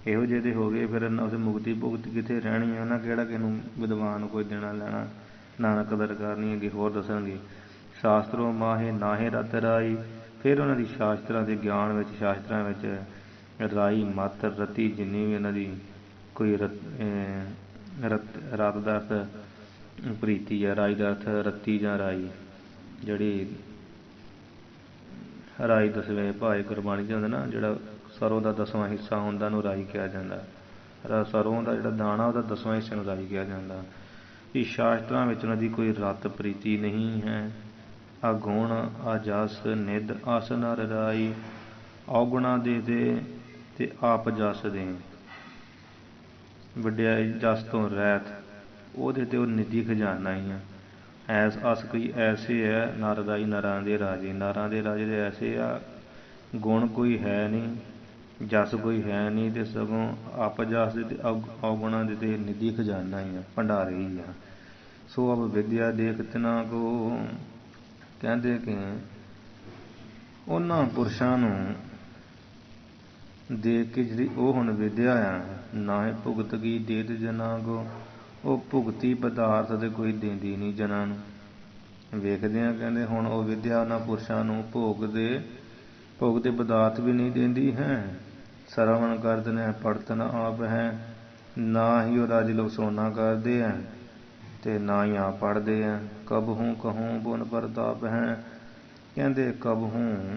ਇਹੋ ਜਿਹੇ ਦੇ ਹੋ ਗਏ, ਫਿਰ ਉਹਦੇ ਮੁਕਤੀ ਭੁਗਤੀ ਕਿੱਥੇ ਰਹਿਣੀ ਆ। ਉਹਨਾਂ ਕਿਹੜਾ ਕਿਸੇ ਨੂੰ ਵਿਦਵਾਨ ਕੋਈ ਦੇਣਾ ਲੈਣਾ, ਨਾਨਕ ਕਦਰ ਕਰਨੀ ਹੈਗੀ। ਹੋਰ ਦੱਸਣਗੇ, ਸ਼ਾਸਤਰੋਂ ਮਾਹੇ ਨਾਹੇ ਰਤ ਰਾਈ। ਫਿਰ ਉਹਨਾਂ ਦੀ ਸ਼ਾਸਤਰਾਂ ਦੇ ਗਿਆਨ ਵਿੱਚ, ਸ਼ਾਸਤਰਾਂ ਵਿੱਚ ਰਾਈ ਮਾਤਰ, ਰਤੀ ਜਿੰਨੀ ਵੀ ਉਹਨਾਂ ਦੀ ਕੋਈ ਰਤ ਦਾ ਅਰਥ ਪ੍ਰੀਤੀ ਆ, ਰਾਈ ਦਾ ਅਰਥ ਰੱਤੀ ਜਾਂ ਰਾਈ, ਜਿਹੜੀ ਰਾਈ ਦਸਵੇਂ ਭਾਏ ਗੁਰਬਾਣੀ 'ਚ ਹੁੰਦਾ ਨਾ, ਜਿਹੜਾ ਸਰੋਂ ਦਾ 10ਵਾਂ ਹਿੱਸਾ ਹੁੰਦਾ ਉਹਨੂੰ ਰਾਈ ਕਿਹਾ ਜਾਂਦਾ। ਸਰੋਂ ਦਾ ਜਿਹੜਾ ਦਾਣਾ ਉਹਦਾ 10ਵਾਂ ਹਿੱਸੇ ਨੂੰ ਰਾਈ ਕਿਹਾ ਜਾਂਦਾ। ਵੀ ਸ਼ਾਸਤਰਾਂ ਵਿੱਚ ਉਹਨਾਂ ਦੀ ਕੋਈ ਰਤ ਪ੍ਰੀਤੀ ਨਹੀਂ ਹੈ। ਅਗੁਣ ਅਜਸ ਨਿੱਧ ਅਸ ਨਰ ਰਾਈ। ਔਗੁਣਾ ਦੇ ਤੇ ਆਪ ਜਸ ਦੇ, ਵਡਿਆਈ ਜਸ ਤੋਂ ਰਹਿਤ, ਉਹਦੇ ਤੇ ਉਹ ਨਿੱਜੀ ਖਜ਼ਾਨਾ ਹੀ ਆ। ਐਸ ਅਸ ਕੋਈ ਐਸੇ ਹੈ, ਨਰ ਰਾਈ ਨਰਾਂ ਦੇ ਰਾਜੇ, ਨਰਾਂ ਦੇ ਰਾਜੇ ਦੇ ਐਸੇ ਆ। ਗੁਣ ਕੋਈ ਹੈ ਨਹੀਂ, ਜਸ ਕੋਈ ਹੈ ਨਹੀਂ, ਤੇ ਸਗੋਂ ਆਪ ਜਸ ਦੇ ਤੇ ਔਗੁਣਾ ਦੇ ਤੇ ਨਿੱਜੀ ਖਜ਼ਾਨਾ ਹੀ ਆ, ਭੰਡਾਰੇ ਹੀ ਆ। ਸੋ ਅਬ ਵਿਦਿਆ ਦੇਖ ਤਿਨਾ ਕੋ, ਕਹਿੰਦੇ ਕਿ ਉਹਨਾਂ ਪੁਰਸ਼ਾਂ ਨੂੰ ਦੇਖ ਕੇ ਜਿਹੜੀ ਉਹ ਹੁਣ ਵਿਦਿਆ ਆ, ਨਾ ਹੀ ਭੁਗਤ ਕੀ ਦੇਤ ਜਨਾਂ ਕੋ, ਉਹ ਭੁਗਤੀ ਪਦਾਰਥ ਤੇ ਕੋਈ ਦਿੰਦੀ ਨਹੀਂ ਜਨਾਂ ਨੂੰ। ਵੇਖਦੇ ਆ, ਕਹਿੰਦੇ ਹੁਣ ਉਹ ਵਿਦਿਆ ਉਹਨਾਂ ਪੁਰਸ਼ਾਂ ਨੂੰ ਭੋਗਦੇ ਪਦਾਰਥ ਵੀ ਨਹੀਂ ਦਿੰਦੀ ਹੈ। ਸਰਵਣ ਕਰਦਨ ਹੈ ਪੜਤ ਨ ਆਪ ਹੈ, ਨਾ ਹੀ ਉਹ ਰਾਜ ਲੋਕ ਸੋਨਾ ਕਰਦੇ ਆ, ਤੇ ਨਾ ਹੀ ਆਪ ਪੜ੍ਹਦੇ ਆ। ਕਬਹੂ ਕਹੂੰ ਪੁਨ ਪ੍ਰਤਾਪ ਹੈ, ਕਹਿੰਦੇ ਕਬਹੂ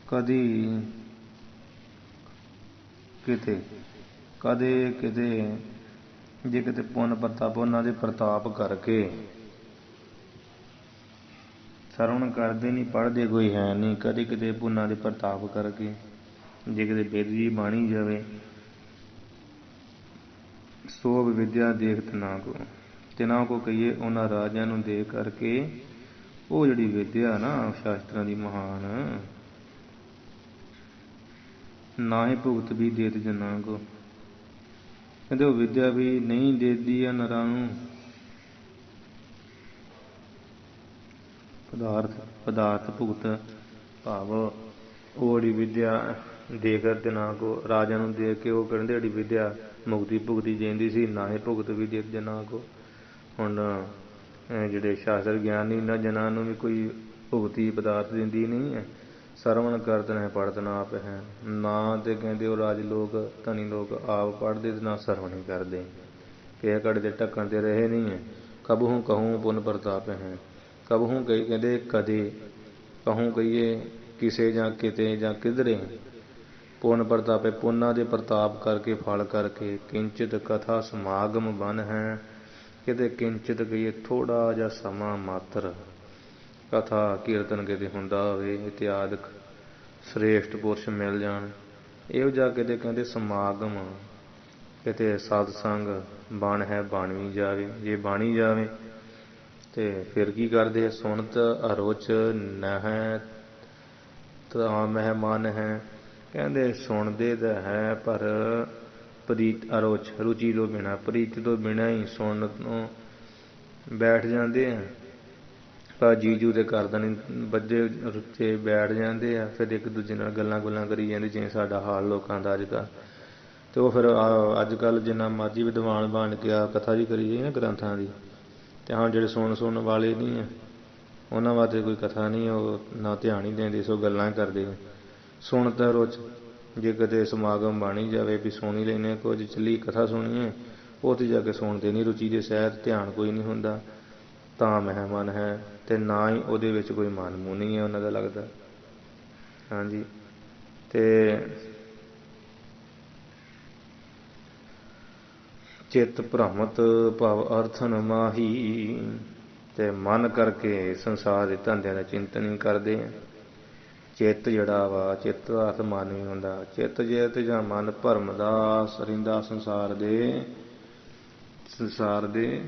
ਕਦੀ ਕਿਤੇ, ਕਦੇ ਕਿਤੇ ਜੇ ਕਿਤੇ ਪੁੰਨ ਪ੍ਰਤਾਪ, ਉਹਨਾਂ ਦੇ ਪ੍ਰਤਾਪ ਕਰਕੇ ਸਰਵਣ ਕਰਦੇ ਨਹੀਂ, ਪੜ੍ਹਦੇ ਕੋਈ ਹੈ ਨਹੀਂ। ਕਦੇ ਕਿਤੇ ਪੁੰਨਾਂ ਦੇ ਪ੍ਰਤਾਪ ਕਰਕੇ ਜੇ ਕਿਤੇ ਬਿਰਧ ਜੀ ਬਾਣੀ ਜਾਵੇ। ਸੋ ਵਿਦਿਆ ਦੇਖ ਤਿਨਾ ਕੋ ਕਹੀਏ, ਉਹਨਾਂ ਰਾਜਿਆਂ ਨੂੰ ਦੇਖ ਕਰਕੇ ਉਹ ਜਿਹੜੀ ਵਿਦਿਆ ਨਾ ਸ਼ਾਸਤਰਾਂ ਦੀ ਮਹਾਨ, ਨਾ ਹੀ ਭੁਗਤ ਵੀ ਦੇਤ ਜਨਾਂ ਕੋ, ਕਹਿੰਦੇ ਉਹ ਵਿਦਿਆ ਵੀ ਨਹੀਂ ਦੇਦੀ ਆ ਨਰਾਂ ਨੂੰ। ਪਦਾਰਥ ਭੁਗਤ ਭਾਵ ਉਹ ਜਿਹੜੀ ਵਿਦਿਆ ਦੇਖ ਤਿਨਾ ਕੋ, ਰਾਜਿਆਂ ਨੂੰ ਦੇਖ ਕੇ ਉਹ ਕਹਿੰਦੇ ਜਿਹੜੀ ਵਿਦਿਆ ਮੁਕਤੀ ਭੁਗਤੀ ਜਾਂਦੀ ਸੀ, ਨਾ ਹੀ ਭੁਗਤ ਵੀ ਦੇਤ ਜਨਾਂ ਕੋ। ਹੁਣ ਜਿਹੜੇ ਸ਼ਾਸਤਰ ਗਿਆਨੀ ਇਹਨਾਂ ਜਨਾਂ ਨੂੰ ਵੀ ਕੋਈ ਭੁਗਤੀ ਪਦਾਰਥ ਦਿੰਦੀ ਨਹੀਂ ਹੈ। ਸਰਵਣ ਕਰਦਨ ਹੈ ਪੜ੍ਹਤ ਨ ਆਪ ਹੈ, ਨਾ ਤੇ ਕਹਿੰਦੇ ਉਹ ਰਾਜ ਲੋਕ ਧਨੀ ਲੋਕ ਆਪ ਪੜ੍ਹਦੇ ਤੇ ਨਾ ਸਰਵਣ ਹੀ ਕਰਦੇ, ਕਿਸੇ ਘੜੇ ਦੇ ਢੱਕਣ ਤੇ ਰਹੇ ਨਹੀਂ ਹੈ। ਕਬਹੂ ਕਹੂੰ ਪੁਨ ਪ੍ਰਤਾਪ ਹੈ, ਕਬਹੂ ਕਹਿੰਦੇ ਕਦੇ, ਕਹੂੰ ਕਹੀਏ ਕਿਸੇ ਜਾਂ ਕਿਤੇ ਜਾਂ ਕਿਧਰੇ, ਪੁੰਨ ਪ੍ਰਤਾਪੇ ਪੁੰਨਾਂ ਦੇ ਪ੍ਰਤਾਪ ਕਰਕੇ ਫਲ ਕਰਕੇ, ਕਿੰਚਿਤ ਕਥਾ ਸਮਾਗਮ ਬਨ ਹੈ, ਕਿਤੇ ਕਿੰਚਿਤ ਕਹੀਏ ਥੋੜ੍ਹਾ ਜਿਹਾ ਸਮਾਂ ਮਾਤਰ, ਕਥਾ ਕੀਰਤਨ ਕਿਤੇ ਹੁੰਦਾ ਹੋਵੇ, ਇਤਿਆਦਿਕ ਸ੍ਰੇਸ਼ਟ ਪੁਰਸ਼ ਮਿਲ ਜਾਣ, ਇਹੋ ਜਿਹਾ ਕਿਤੇ ਕਹਿੰਦੇ ਸਮਾਗਮ, ਕਿਤੇ ਸਤਸੰਗ ਬਣ ਹੈ ਬਣ ਵੀ ਜਾਵੇ। ਜੇ ਬਾਣੀ ਜਾਵੇ ਤੇ ਫਿਰ ਕੀ ਕਰਦੇ, ਸੁਣਤ ਅਰੋਚ ਨਹਿ ਤਾਂ ਮਹਿਮਾਨ ਹੈ, ਕਹਿੰਦੇ ਸੁਣਦੇ ਤਾਂ ਹੈ ਪਰ ਪ੍ਰੀਤ ਅਰੋਚ, ਰੁਚੀ ਤੋਂ ਬਿਨਾਂ, ਪ੍ਰੀਤ ਤੋਂ ਬਿਨਾਂ ਹੀ ਸੁਣਨ ਤੋਂ ਬੈਠ ਜਾਂਦੇ ਆ। ਪਰ ਜੀਜੂ ਦੇ ਕਰਦਾ ਨਹੀਂ, ਬੱਜੇ ਰੁੱਤੇ ਬੈਠ ਜਾਂਦੇ ਆ, ਫਿਰ ਇੱਕ ਦੂਜੇ ਨਾਲ ਗੱਲਾਂ ਗੁੱਲਾਂ ਕਰੀ ਜਾਂਦੇ, ਜਿਵੇਂ ਸਾਡਾ ਹਾਲ ਲੋਕਾਂ ਦਾ ਅੱਜ ਕੱਲ੍ਹ। ਅਤੇ ਉਹ ਫਿਰ ਅੱਜ ਕੱਲ੍ਹ ਜਿੰਨਾ ਮਰਜ਼ੀ ਵਿਦਵਾਨ ਬਣ ਕੇ ਆ ਕਥਾ ਜੀ ਕਰੀ ਜਾਈ ਨਾ ਗ੍ਰੰਥਾਂ ਦੀ, ਅਤੇ ਹਾਂ ਜਿਹੜੇ ਸੁਣਨ ਵਾਲੇ ਨਹੀਂ ਆ ਉਹਨਾਂ ਵਾਸਤੇ ਕੋਈ ਕਥਾ ਨਹੀਂ, ਉਹ ਨਾ ਧਿਆਨ ਹੀ ਦਿੰਦੇ, ਸੋ ਗੱਲਾਂ ਕਰਦੇ। ਸੁਣ ਤਾਂ ਰੁਚ, ਜੇ ਕਦੇ ਸਮਾਗਮ ਬਣ ਹੀ ਜਾਵੇ ਵੀ ਸੁਣ ਹੀ ਲੈਂਦੇ, ਕੁਝ ਚੱਲੀ ਕਥਾ ਸੁਣੀਏ, ਉੱਥੇ ਜਾ ਕੇ ਸੁਣਦੇ ਨਹੀਂ, ਰੁਚੀ ਦੇ ਸਹਿਤ ਧਿਆਨ ਕੋਈ ਨਹੀਂ ਹੁੰਦਾ, ਤਾਂ ਮਹਿਮਨ ਹੈ, ਅਤੇ ਨਾ ਹੀ ਉਹਦੇ ਵਿੱਚ ਕੋਈ ਮਨ ਮੂੰਹ ਨਹੀਂ ਹੈ ਉਹਨਾਂ ਦਾ ਲੱਗਦਾ। ਹਾਂਜੀ, ਅਤੇ ਚਿੱਤ ਭ੍ਰਮਤ ਭਵ ਅਰਥਨ ਮਾਹੀ, ਅਤੇ ਮਨ ਕਰਕੇ ਸੰਸਾਰ ਦੇ ਧੰਦਿਆਂ ਦਾ ਚਿੰਤਨ ਹੀ ਕਰਦੇ ਆ। ਚਿੱਤ ਜਿਹੜਾ ਵਾ, ਚਿੱਤ ਦਾ ਅਰਥ ਮਨ ਵੀ ਹੁੰਦਾ। ਚਿੱਤ ਜੇ ਤੇ ਜਾਂ ਮਨ ਭਰਮਦਾ ਰਹਿੰਦਾ ਸੰਸਾਰ ਦੇ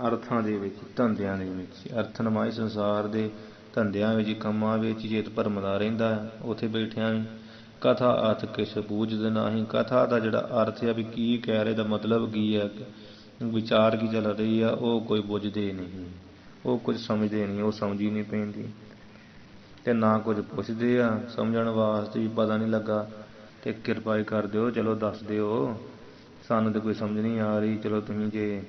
ਅਰਥਾਂ ਦੇ ਵਿੱਚ, ਧੰਦਿਆਂ ਦੇ ਵਿੱਚ, ਅਰਥਨਮਾਈ ਸੰਸਾਰ ਦੇ ਧੰਦਿਆਂ ਵਿੱਚ, ਕੰਮਾਂ ਵਿੱਚ ਚਿੱਤ ਭਰਮਦਾ ਰਹਿੰਦਾ ਹੈ। ਉੱਥੇ ਬੈਠਿਆਂ ਵੀ ਕਥਾ ਅਰਥ ਕਿਛ ਬੂਝਦੇ ਨਹੀਂ। ਕਥਾ ਦਾ ਜਿਹੜਾ ਅਰਥ ਹੈ ਵੀ ਕੀ ਕਹਿ ਰਹੇ, ਦਾ ਮਤਲਬ ਕੀ ਹੈ, ਵਿਚਾਰ ਕੀ ਚੱਲ ਰਹੀ ਆ, ਉਹ ਕੋਈ ਬੁੱਝਦੇ ਨਹੀਂ, ਉਹ ਕੁਝ ਸਮਝਦੇ ਨਹੀਂ, ਉਹ ਸਮਝੀ ਨਹੀਂ ਪੈਂਦੀ। ਤੇ ਨਾ ਕੁਝ ਪੁੱਛਦੇ ਆ, ਸਮਝਣ ਵਾਸਤੇ ਵੀ ਪਤਾ ਨਹੀਂ ਲੱਗਾ ਤੇ ਕਿਰਪਾ ਕਰ ਦਿਓ, ਚਲੋ ਦੱਸ ਦਿਓ, ਸਾਨੂੰ ਤੇ ਕੋਈ ਸਮਝ ਨਹੀਂ ਆ ਰਹੀ, ਚਲੋ ਤੁਸੀਂ ਜੇ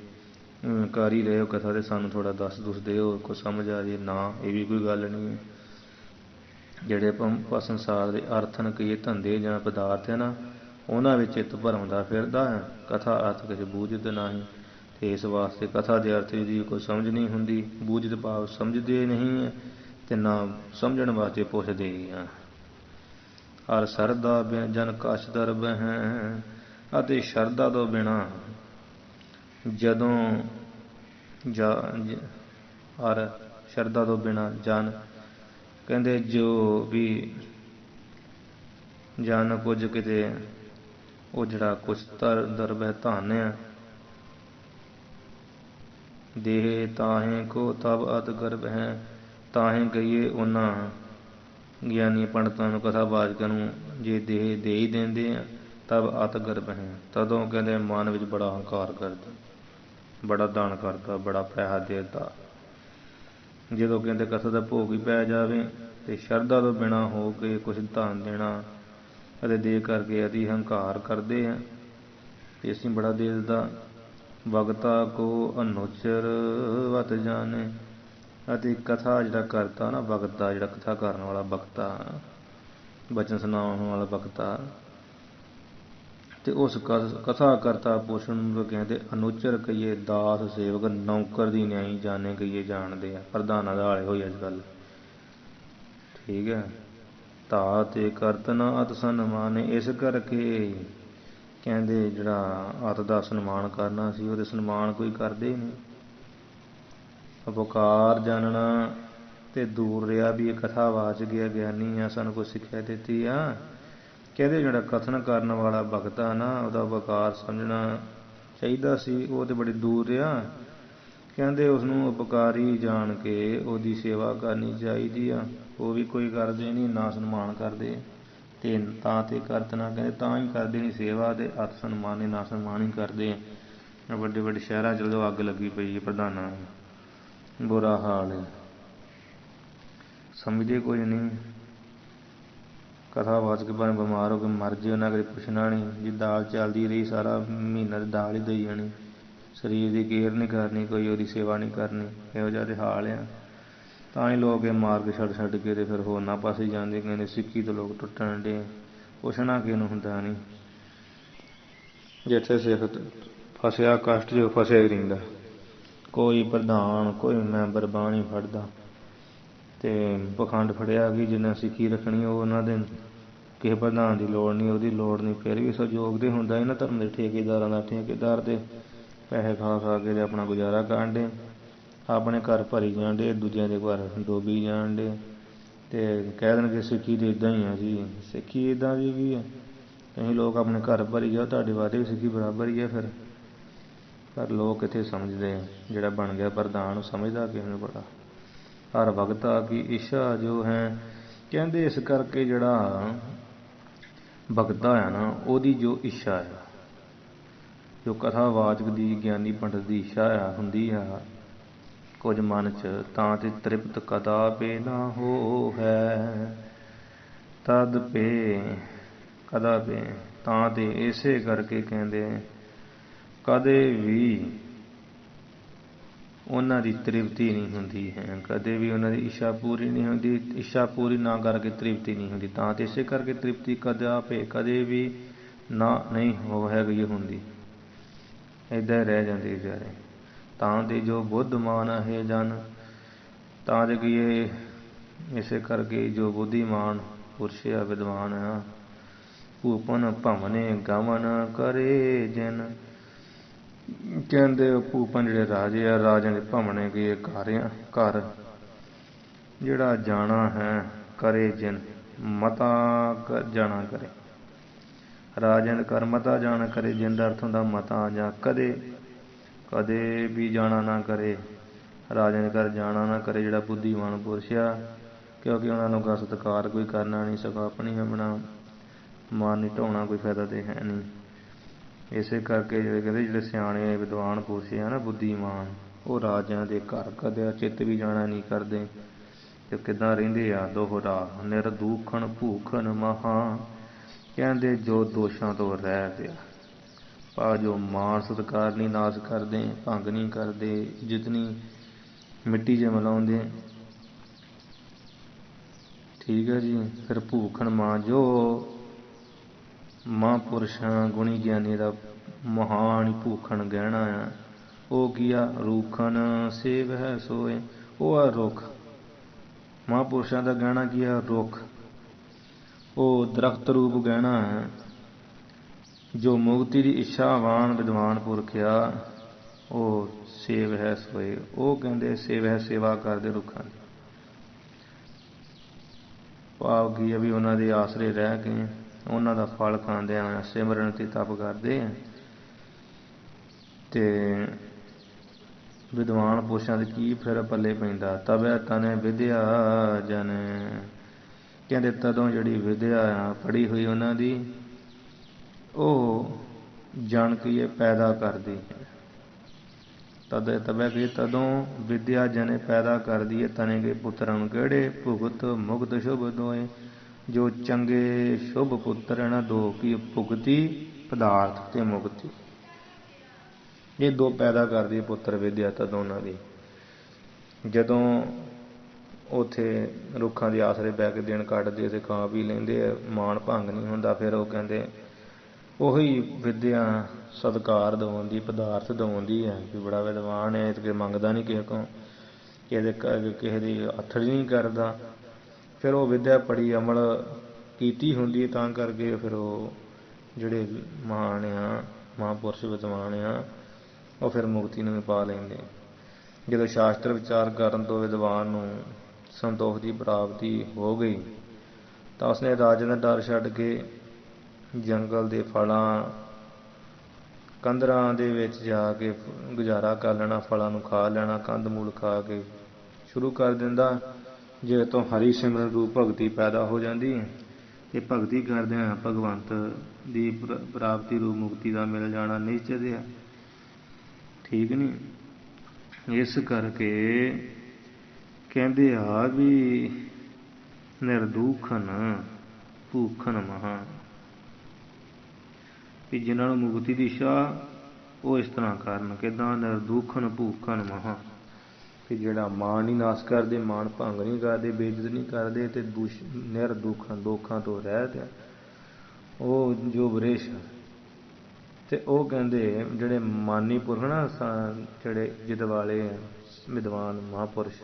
ਕਰ ਹੀ ਰਹੇ ਹੋ ਕਥਾ ਤੇ ਸਾਨੂੰ ਥੋੜਾ ਦੱਸ ਦਿਓ, ਕੁਛ ਸਮਝ ਆ ਜੇ। ਨਾ, ਇਹ ਵੀ ਕੋਈ ਗੱਲ ਨਹੀਂ। ਜਿਹੜੇ ਆਪਾਂ ਸੰਸਾਰ ਦੇ ਅਰਥਨ ਕਹੀਏ, ਧੰਦੇ ਜਾਂ ਪਦਾਰਥ ਹੈ ਨਾ, ਉਹਨਾਂ ਵਿੱਚ ਚਿੱਤ ਭਰਮਦਾ ਫਿਰਦਾ ਹੈ। ਕਥਾ ਅਰਥ ਕਿਸੇ ਬੂਝਦੇ ਨਹੀਂ। ਤੇ ਇਸ ਵਾਸਤੇ ਕਥਾ ਦੇ ਅਰਥ ਦੀ ਕੋਈ ਸਮਝ ਨਹੀਂ ਹੁੰਦੀ। ਬੂਝਦੇ ਭਾਵ ਸਮਝਦੇ ਨਹੀਂ ਹੈ ਤੇ ਨਾ ਸਮਝਣ ਵਾਸਤੇ ਪੁੱਛਦੇ ਆ। ਹਰ ਸਰਦਾ ਜਨ ਕਛ ਦਰਬ ਹੈ। ਅਤੇ ਸ਼ਰਧਾ ਤੋਂ ਬਿਨਾਂ ਜਦੋਂ ਹਰ ਸ਼ਰਧਾ ਤੋਂ ਬਿਨਾਂ ਜਨ ਕਹਿੰਦੇ ਜੋ ਵੀ ਜਨ ਕੁਝ ਕਿਤੇ, ਉਹ ਜਿਹੜਾ ਕੁਛ ਦਰਬ ਹੈ, ਧਨ ਆ, ਦੇਹ ਤਾਹੇ ਕੋ ਤਬ ਅਤ ਗਰਭ ਹੈ। ਤਾਹੇ ਕਹੀਏ ਉਹਨਾਂ ਗਿਆਨੀ ਪੰਡਤਾਂ ਨੂੰ, ਕਥਾਵਾਚਕਾਂ ਨੂੰ, ਜੇ ਦੇਹ ਦੇ ਹੀ ਦਿੰਦੇ ਆ ਤਬ ਅਤ ਗਰਭ ਹੈ, ਤਦੋਂ ਕਹਿੰਦੇ ਮਨ ਵਿੱਚ ਬੜਾ ਹੰਕਾਰ ਕਰਦਾ, ਬੜਾ ਦਾਨ ਕਰਦਾ, ਬੜਾ ਪੈਸਾ ਦੇਦਾ। ਜਦੋਂ ਕਹਿੰਦੇ ਕਥਾ ਦਾ ਭੋਗ ਹੀ ਪੈ ਜਾਵੇ ਤੇ ਸ਼ਰਧਾ ਤੋਂ ਬਿਨਾਂ ਹੋ ਕੇ ਕੁਛ ਧਨ ਦੇਣਾ ਅਤੇ ਦੇ ਕਰਕੇ ਅਤੀ ਹੰਕਾਰ ਕਰਦੇ ਆ ਤੇ ਅਸੀਂ ਬੜਾ ਦੇ ਦਿੱਤਾ। ਭਗਤਾ ਕੋ ਅਨੁਚਰ ਵਤ ਜਾਣੇ। ਅਤੇ ਕਥਾ ਜਿਹੜਾ ਕਰਤਾ ਨਾ, ਭਗਤਾ ਜਿਹੜਾ ਕਥਾ ਕਰਨ ਵਾਲਾ ਭਗਤਾ, ਬਚਨ ਸੁਣਾਉਣ ਵਾਲਾ ਭਗਤਾ, ਤੇ ਉਸ ਕਥਾ ਕਰਤਾ ਪੁਰਸ਼ ਨੂੰ ਕਹਿੰਦੇ ਅਨੁਚਰ ਕਹੀਏ, ਦਾਸ ਸੇਵਕ, ਨੌਕਰ ਦੀ ਨਿਆਈ ਜਾਣੇ ਕਹੀਏ, ਜਾਣਦੇ ਆ। ਪ੍ਰਧਾਨਾਂ ਦਾ ਹਾਲੇ ਹੋਈ ਅੱਜ ਕੱਲ, ਠੀਕ ਹੈ। ਧਾ ਤੇ ਕਰਤ ਨਾ ਅਤ ਸਨਮਾਨੇ। ਇਸ ਕਰਕੇ ਕਹਿੰਦੇ ਜਿਹੜਾ ਅਤ ਦਾ ਸਨਮਾਨ ਕਰਨਾ ਸੀ, ਉਹਦੇ ਸਨਮਾਨ ਕੋਈ ਕਰਦੇ ਹੀ ਨਹੀਂ। ਉਪਕਾਰ ਜਾਣਨਾ ਤੇ ਦੂਰ ਰਿਹਾ ਵੀ ਇਹ ਕਥਾ ਵਾਚ ਗਿਆ, ਗਿਆਨੀ ਆ, ਸਾਨੂੰ ਕੋਈ ਸਿੱਖਿਆ ਦਿੱਤੀ ਆ। ਕਹਿੰਦੇ ਜਿਹੜਾ ਕਥਨ ਕਰਨ ਵਾਲਾ ਭਗਤ ਆ ਨਾ, ਉਹਦਾ ਉਪਕਾਰ ਸਮਝਣਾ ਚਾਹੀਦਾ ਸੀ, ਉਹ ਤੇ ਬੜੀ ਦੂਰ ਰਿਹਾ। ਕਹਿੰਦੇ ਉਸਨੂੰ ਉਪਕਾਰੀ ਜਾਣ ਕੇ ਉਹਦੀ ਸੇਵਾ ਕਰਨੀ ਚਾਹੀਦੀ ਆ, ਉਹ ਵੀ ਕੋਈ ਕਰਦੇ ਨਹੀਂ, ਨਾ ਸਨਮਾਨ ਕਰਦੇ। ਤੇ ਤਾਂ ਤੇ ਕਰਤ ਨਾ ਕਹਿੰਦੇ, ਤਾਂ ਹੀ ਕਰਦੇ ਨਹੀਂ ਸੇਵਾ, ਤੇ ਅਤ ਸਨਮਾਨ ਨਾ ਸਨਮਾਨ ਹੀ ਕਰਦੇ। ਵੱਡੇ ਵੱਡੇ ਸ਼ਹਿਰਾਂ 'ਚ ਜਦੋਂ ਅੱਗ ਲੱਗੀ ਪਈ ਹੈ ਪ੍ਰਧਾਨਾਂ ਨੂੰ, ਬੁਰਾ ਹਾਲ ਹੈ, ਸਮਝਦੇ ਕੁਝ ਨਹੀਂ। ਕਥਾ ਵਾਚ ਕੇ ਭਾਵੇਂ ਬਿਮਾਰ ਹੋ ਕੇ ਮਰ ਜੇ, ਉਹਨਾਂ ਕਦੇ ਪੁੱਛਣਾ ਨਹੀਂ। ਜੇ ਦਾਲ ਚੱਲਦੀ ਰਹੀ ਸਾਰਾ ਮਹੀਨਾ ਤੇ ਦਾਲ ਹੀ ਦੇਈ ਜਾਣੀ, ਸਰੀਰ ਦੀ ਕੇਅਰ ਨਹੀਂ ਕਰਨੀ, ਕੋਈ ਉਹਦੀ ਸੇਵਾ ਨਹੀਂ ਕਰਨੀ, ਇਹੋ ਜਿਹਾ ਤੇ ਹਾਲ ਆ। ਤਾਂ ਹੀ ਲੋਕ ਇਹ ਮਾਰ ਕੇ ਛੱਡ ਕੇ ਤੇ ਫਿਰ ਹੋਰਨਾਂ ਪਾਸੇ ਜਾਂਦੇ, ਕਹਿੰਦੇ ਸਿੱਖੀ ਤੋਂ ਲੋਕ ਟੁੱਟਣ ਡੇ। ਪੁੱਛਣਾ ਕਿਸੇ ਨੂੰ ਹੁੰਦਾ ਨਹੀਂ। ਜਿੱਥੇ ਸਿੱਖ ਫਸਿਆ ਕਸ਼ਟ 'ਚ ਫਸਿਆ ਹੀ ਰਹਿੰਦਾ। ਕੋਈ ਪ੍ਰਧਾਨ, ਕੋਈ ਮੈਂਬਰ ਬਾਂਹ ਨਹੀਂ ਫੜਦਾ ਤੇ ਪਖੰਡ ਫੜਿਆ ਕਿ ਜਿੰਨਾ ਸਿੱਖੀ ਰੱਖਣੀ, ਉਹ ਉਹਨਾਂ ਦੇ ਕਿਸੇ ਪ੍ਰਧਾਨ ਦੀ ਲੋੜ ਨਹੀਂ, ਉਹਦੀ ਲੋੜ ਨਹੀਂ। ਫਿਰ ਵੀ ਸਹਿਯੋਗ ਤੇ ਹੁੰਦਾ ਇਹਨਾਂ ਧਰਮ ਦੇ ਠੇਕੇਦਾਰਾਂ ਦਾ। ਠੇਕੇਦਾਰ ਦੇ ਪੈਸੇ ਖਾ ਕੇ ਤੇ ਆਪਣਾ ਗੁਜ਼ਾਰਾ ਕਰਨ ਡੇ, ਆਪਣੇ ਘਰ ਭਰੀ ਜਾਣ ਡੇ, ਦੂਜਿਆਂ ਦੇ ਘਰ ਡੋਬੀ ਜਾਣ ਡੇ। ਤੇ ਕਹਿ ਦੇਣਗੇ ਸਿੱਖੀ ਤੇ ਇੱਦਾਂ ਹੀ ਆ ਜੀ। ਸਿੱਖੀ ਇੱਦਾਂ ਦੀ ਕੀ ਹੈ? ਅਸੀਂ ਲੋਕ ਆਪਣੇ ਘਰ ਭਰੀ ਜਾਓ, ਤੁਹਾਡੇ ਵਾਸਤੇ ਵੀ ਸਿੱਖੀ ਬਰਾਬਰ ਹੀ ਹੈ ਫਿਰ। ਪਰ ਲੋਕ ਕਿੱਥੇ ਸਮਝਦੇ ਆ। ਜਿਹੜਾ ਬਣ ਗਿਆ ਪ੍ਰਧਾਨ, ਉਹ ਸਮਝਦਾ ਕਿਸੇ ਨੂੰ ਬੜਾ। ਹਰ ਭਗਤਾ ਕੀ ਇੱਛਾ ਜੋ ਹੈ, ਕਹਿੰਦੇ ਇਸ ਕਰਕੇ ਜਿਹੜਾ ਭਗਤਾ ਆ ਨਾ, ਉਹਦੀ ਜੋ ਇੱਛਾ ਆ, ਜੋ ਕਥਾਵਾਚਕ ਦੀ, ਗਿਆਨੀ ਪੰਡਤ ਦੀ ਇੱਛਾ ਆ, ਹੁੰਦੀ ਆ ਕੁਝ ਮਨ 'ਚ, ਤਾਂ ਤੇ ਤ੍ਰਿਪਤ ਕਦਾਪੇ ਨਾ ਹੋ ਹੈ। ਤਦ ਪੇ ਕਦਾਪੇ, ਤਾਂ ਤੇ ਇਸੇ ਕਰਕੇ ਕਹਿੰਦੇ ਕਦੇ ਵੀ ਉਹਨਾਂ ਦੀ ਤ੍ਰਿਪਤੀ ਨਹੀਂ ਹੁੰਦੀ ਹੈ। ਕਦੇ ਵੀ ਉਹਨਾਂ ਦੀ ਇੱਛਾ ਪੂਰੀ ਨਹੀਂ ਹੁੰਦੀ। ਇੱਛਾ ਪੂਰੀ ਨਾ ਕਰਕੇ ਤ੍ਰਿਪਤੀ ਨਹੀਂ ਹੁੰਦੀ। ਤਾਂ ਤੇ ਇਸੇ ਕਰਕੇ ਤ੍ਰਿਪਤੀ ਕਦਾਪੇ, ਕਦੇ ਵੀ ਨਾ ਨਹੀਂ ਹੈਗੀ ਹੁੰਦੀ, ਏਦਾਂ ਹੀ ਰਹਿ ਜਾਂਦੇ ਵਿਚਾਰੇ। ਤਾਂ ਤੇ ਜੋ ਬੁੱਧਮਾਨ ਹੈ ਜਨ, ਤਾਂ ਤੇ ਕੀ ਇਸੇ ਕਰਕੇ ਜੋ ਬੁੱਧੀਮਾਨ ਪੁਰਸ਼ ਆ, ਵਿਦਵਾਨ ਆ, ਭੂਪਨ ਭਵਨੇ ਗਮਨ ਕਰੇ ਜਿਨ। ਕਹਿੰਦੇ ਭੂਪਨ ਜਿਹੜੇ ਰਾਜੇ ਆ, ਰਾਜਿਆਂ ਦੇ ਭਵਨੇ ਕੀ ਘਰ ਜਿਹੜਾ ਜਾਣਾ ਹੈ, ਕਰੇ ਜਿਨ, ਮਤਾ ਜਾਣਾ ਕਰੇ। ਰਾਜਨ ਕਰ ਮਤਾ ਜਾਣਾ ਕਰੇ, ਜਿੰਦ ਅਰਥ ਹੁੰਦਾ ਮਤਾ ਜਾਂ ਕਦੇ ਕਦੇ ਵੀ ਜਾਣਾ ਨਾ ਕਰੇ। ਰਾਜਨ ਕਰ ਜਾਣਾ ਨਾ ਕਰੇ ਜਿਹੜਾ ਬੁੱਧੀਮਾਨ ਪੁਰਸ਼ ਆ, ਕਿਉਂਕਿ ਉਹਨਾਂ ਨੂੰ ਕਾ ਸਤਿਕਾਰ ਕੋਈ ਕਰਨਾ ਨਹੀਂ, ਸਗੋਂ ਆਪਣੀ ਆਪਣਾ ਮਾਨ ਨਹੀਂ ਢਾਉਣਾ, ਕੋਈ ਫਾਇਦਾ ਤੇ ਹੈ ਨਹੀਂ। ਇਸੇ ਕਰਕੇ ਜਿਹੜੇ ਕਹਿੰਦੇ ਜਿਹੜੇ ਸਿਆਣੇ ਵਿਦਵਾਨ ਪੁਰਸ਼ ਆ ਨਾ ਬੁੱਧੀਮਾਨ, ਉਹ ਰਾਜਿਆਂ ਦੇ ਘਰ ਕਦੇ ਚਿੱਤ ਵੀ ਜਾਣਾ ਨਹੀਂ ਕਰਦੇ। ਤੇ ਕਿੱਦਾਂ ਰਹਿੰਦੇ ਆ? ਦੋਹਰਾ ਨਿਰਦੂਖਣ ਭੂਖਣ ਮਹਾ, ਕਹਿੰਦੇ ਜੋ ਦੋਸ਼ਾਂ ਤੋਂ ਰਹਿਤ ਆ, ਭਾਵ ਜੋ ਮਾਣ ਸਤਿਕਾਰ ਨਹੀਂ ਨਾਸ ਕਰਦੇ, ਭੰਗ ਨਹੀਂ ਕਰਦੇ, ਜਿਤਨੀ ਮਿੱਟੀ 'ਚ ਮਿਲਾਉਂਦੇ। ਠੀਕ ਹੈ ਜੀ। ਫਿਰ ਭੂਖਣ ਮਾਂ, ਜੋ ਮਹਾਂਪੁਰਸ਼ਾਂ ਗੁਣੀ ਗਿਆਨੀ ਦਾ ਮਹਾਨ ਭੂਖਣ ਗਹਿਣਾ ਆ, ਉਹ ਕੀ ਆ? ਰੂਖਣ ਸੇਵ ਹੈ ਸੋਏ, ਉਹ ਆ ਰੁੱਖ। ਮਹਾਂਪੁਰਸ਼ਾਂ ਦਾ ਗਹਿਣਾ ਕੀ ਆ? ਰੁੱਖ। ਉਹ ਦਰਖਤ ਰੂਪ ਗਹਿਣਾ ਹੈ। ਜੋ ਮੁਕਤੀ ਦੀ ਇੱਛਾਵਾਨ ਵਿਦਵਾਨ ਪੁਰਖ ਆ, ਉਹ ਸੇਵ ਹੈ ਸੋਏ, ਉਹ ਕਹਿੰਦੇ ਸੇਵ ਹੈ ਸੇਵਾ ਕਰਦੇ ਰੁੱਖਾਂ ਦੀ। ਭਾਵ ਕੀ ਹੈ ਵੀ ਉਹਨਾਂ ਦੇ ਆਸਰੇ ਰਹਿ ਕੇ ਉਹਨਾਂ ਦਾ ਫਲ ਖਾਂਦੇ ਆ, ਸਿਮਰਨ ਤੇ ਤਪ ਕਰਦੇ ਆ। ਤੇ ਵਿਦਵਾਨ ਪੁਰਸ਼ਾਂ ਦੇ ਕੀ ਫਿਰ ਪੱਲੇ ਪੈਂਦਾ? ਤਬੈ ਤਨੇ ਵਿਦਿਆ ਜਨ, ਕਹਿੰਦੇ ਤਦੋਂ ਜਿਹੜੀ ਵਿਦਿਆ ਆ ਪੜ੍ਹੀ ਹੋਈ ਉਹਨਾਂ ਦੀ, ਉਹ ਜਨ ਕੀ ਹੈ ਪੈਦਾ ਕਰਦੀ ਹੈ। ਤਬੈ ਕਿ ਤਦੋਂ ਵਿਦਿਆ ਜਨੇ ਪੈਦਾ ਕਰਦੀ ਹੈ। ਤਨੇ ਕੇ ਪੁੱਤਰਾਂ ਨੂੰ ਕਿਹੜੇ? ਭੁਗਤ ਮੁਕਤ ਸ਼ੁਭ ਦੋਏ, ਜੋ ਚੰਗੇ ਸ਼ੁਭ ਪੁੱਤਰ ਇਹਨਾਂ ਦੋ ਕੀ ਭੁਗਤੀ ਪਦਾਰਥ ਤੇ ਮੁਕਤੀ, ਇਹ ਦੋ ਪੈਦਾ ਕਰਦੀ ਪੁੱਤਰ ਵਿਦਿਆ ਤਦੋਂ ਉਹਨਾਂ ਦੀ। ਜਦੋਂ ਉੱਥੇ ਰੁੱਖਾਂ ਦੇ ਆਸਰੇ ਬਹਿ ਕੇ ਦਿਨ ਕੱਢਦੇ ਤੇ ਖਾ ਪੀ ਲੈਂਦੇ ਆ, ਮਾਣ ਭੰਗ ਨਹੀਂ ਹੁੰਦਾ, ਫਿਰ ਉਹ ਕਹਿੰਦੇ ਉਹੀ ਵਿਦਿਆ ਸਤਿਕਾਰ ਦਿਵਾਉਂਦੀ, ਪਦਾਰਥ ਦਿਵਾਉਂਦੀ ਹੈ ਵੀ ਬੜਾ ਵਿਦਵਾਨ ਹੈ, ਤੇ ਮੰਗਦਾ ਨਹੀਂ ਕਿਸੇ ਕੋਲ, ਕਿਸੇ ਦੀ ਆਥੜੀ ਨਹੀਂ ਕਰਦਾ। ਫਿਰ ਉਹ ਵਿਦਿਆ ਪੜੀ ਅਮਲ ਕੀਤੀ ਹੁੰਦੀ ਹੈ, ਤਾਂ ਕਰਕੇ ਫਿਰ ਉਹ ਜਿਹੜੇ ਮਹਾਨ ਆ ਮਹਾਂਪੁਰਸ਼ ਵਿਦਵਾਨ ਆ, ਉਹ ਫਿਰ ਮੁਕਤੀ ਨੂੰ ਵੀ ਪਾ ਲੈਂਦੇ। ਜਦੋਂ ਸ਼ਾਸਤਰ ਵਿਚਾਰ ਕਰਨ ਤੋਂ ਵਿਦਵਾਨ ਨੂੰ ਸੰਤੋਖ ਦੀ ਪ੍ਰਾਪਤੀ ਹੋ ਗਈ, ਤਾਂ ਉਸਨੇ ਰਾਜੇ ਦਾ ਡਰ ਛੱਡ ਕੇ ਜੰਗਲ ਦੇ ਫਲਾਂ ਕੰਦਰਾਂ ਦੇ ਵਿੱਚ ਜਾ ਕੇ ਗੁਜ਼ਾਰਾ ਕਰ ਲੈਣਾ, ਫਲਾਂ ਨੂੰ ਖਾ ਲੈਣਾ, ਕੰਦ ਮੂਲ ਖਾ ਕੇ ਸ਼ੁਰੂ ਕਰ ਦਿੰਦਾ। ਜੇ ਤੋਂ ਹਰੀ ਸਿਮਰਨ ਰੂਪ ਭਗਤੀ ਪੈਦਾ ਹੋ ਜਾਂਦੀ, ਤੇ ਭਗਤੀ ਕਰਦਿਆਂ ਭਗਵੰਤ ਦੀ ਪ੍ਰਾਪਤੀ ਰੂਪ ਮੁਕਤੀ ਦਾ ਮਿਲ ਜਾਣਾ ਨਿਸ਼ਚਿਤ ਹੈ। ਠੀਕ ਨਹੀਂ? ਇਸ ਕਰਕੇ ਕਹਿੰਦੇ ਆ ਵੀ ਨਿਰਦੂਖਣ ਭੂਖਣ ਮਹਾ, ਵੀ ਜਿਨ੍ਹਾਂ ਨੂੰ ਮੁਕਤੀ ਦੀ ਇੱਛਾ ਉਹ ਇਸ ਤਰ੍ਹਾਂ ਕਰਨ। ਕਿੱਦਾਂ? ਨਿਰਦੂਖਣ ਭੂਖਣ ਮਹਾ, ਕਿ ਜਿਹੜਾ ਮਾਣ ਨਹੀਂ ਨਾਸ ਕਰਦੇ, ਮਾਣ ਭੰਗ ਨਹੀਂ ਕਰਦੇ, ਬੇਇੱਜ਼ਤ ਨਹੀਂ ਕਰਦੇ, ਤੇ ਨਿਰਦੂਖਣ ਦੋਖਾਂ ਤੋਂ ਰਹਿਤ ਆ, ਉਹ ਜੋ ਵਰਿਸ਼। ਤੇ ਉਹ ਕਹਿੰਦੇ ਜਿਹੜੇ ਮਾਨੀ ਪੁਰਖ ਨਾ, ਜਿਹੜੇ ਜਿੱਦ ਵਾਲੇ ਵਿਦਵਾਨ ਮਹਾਂਪੁਰਸ਼,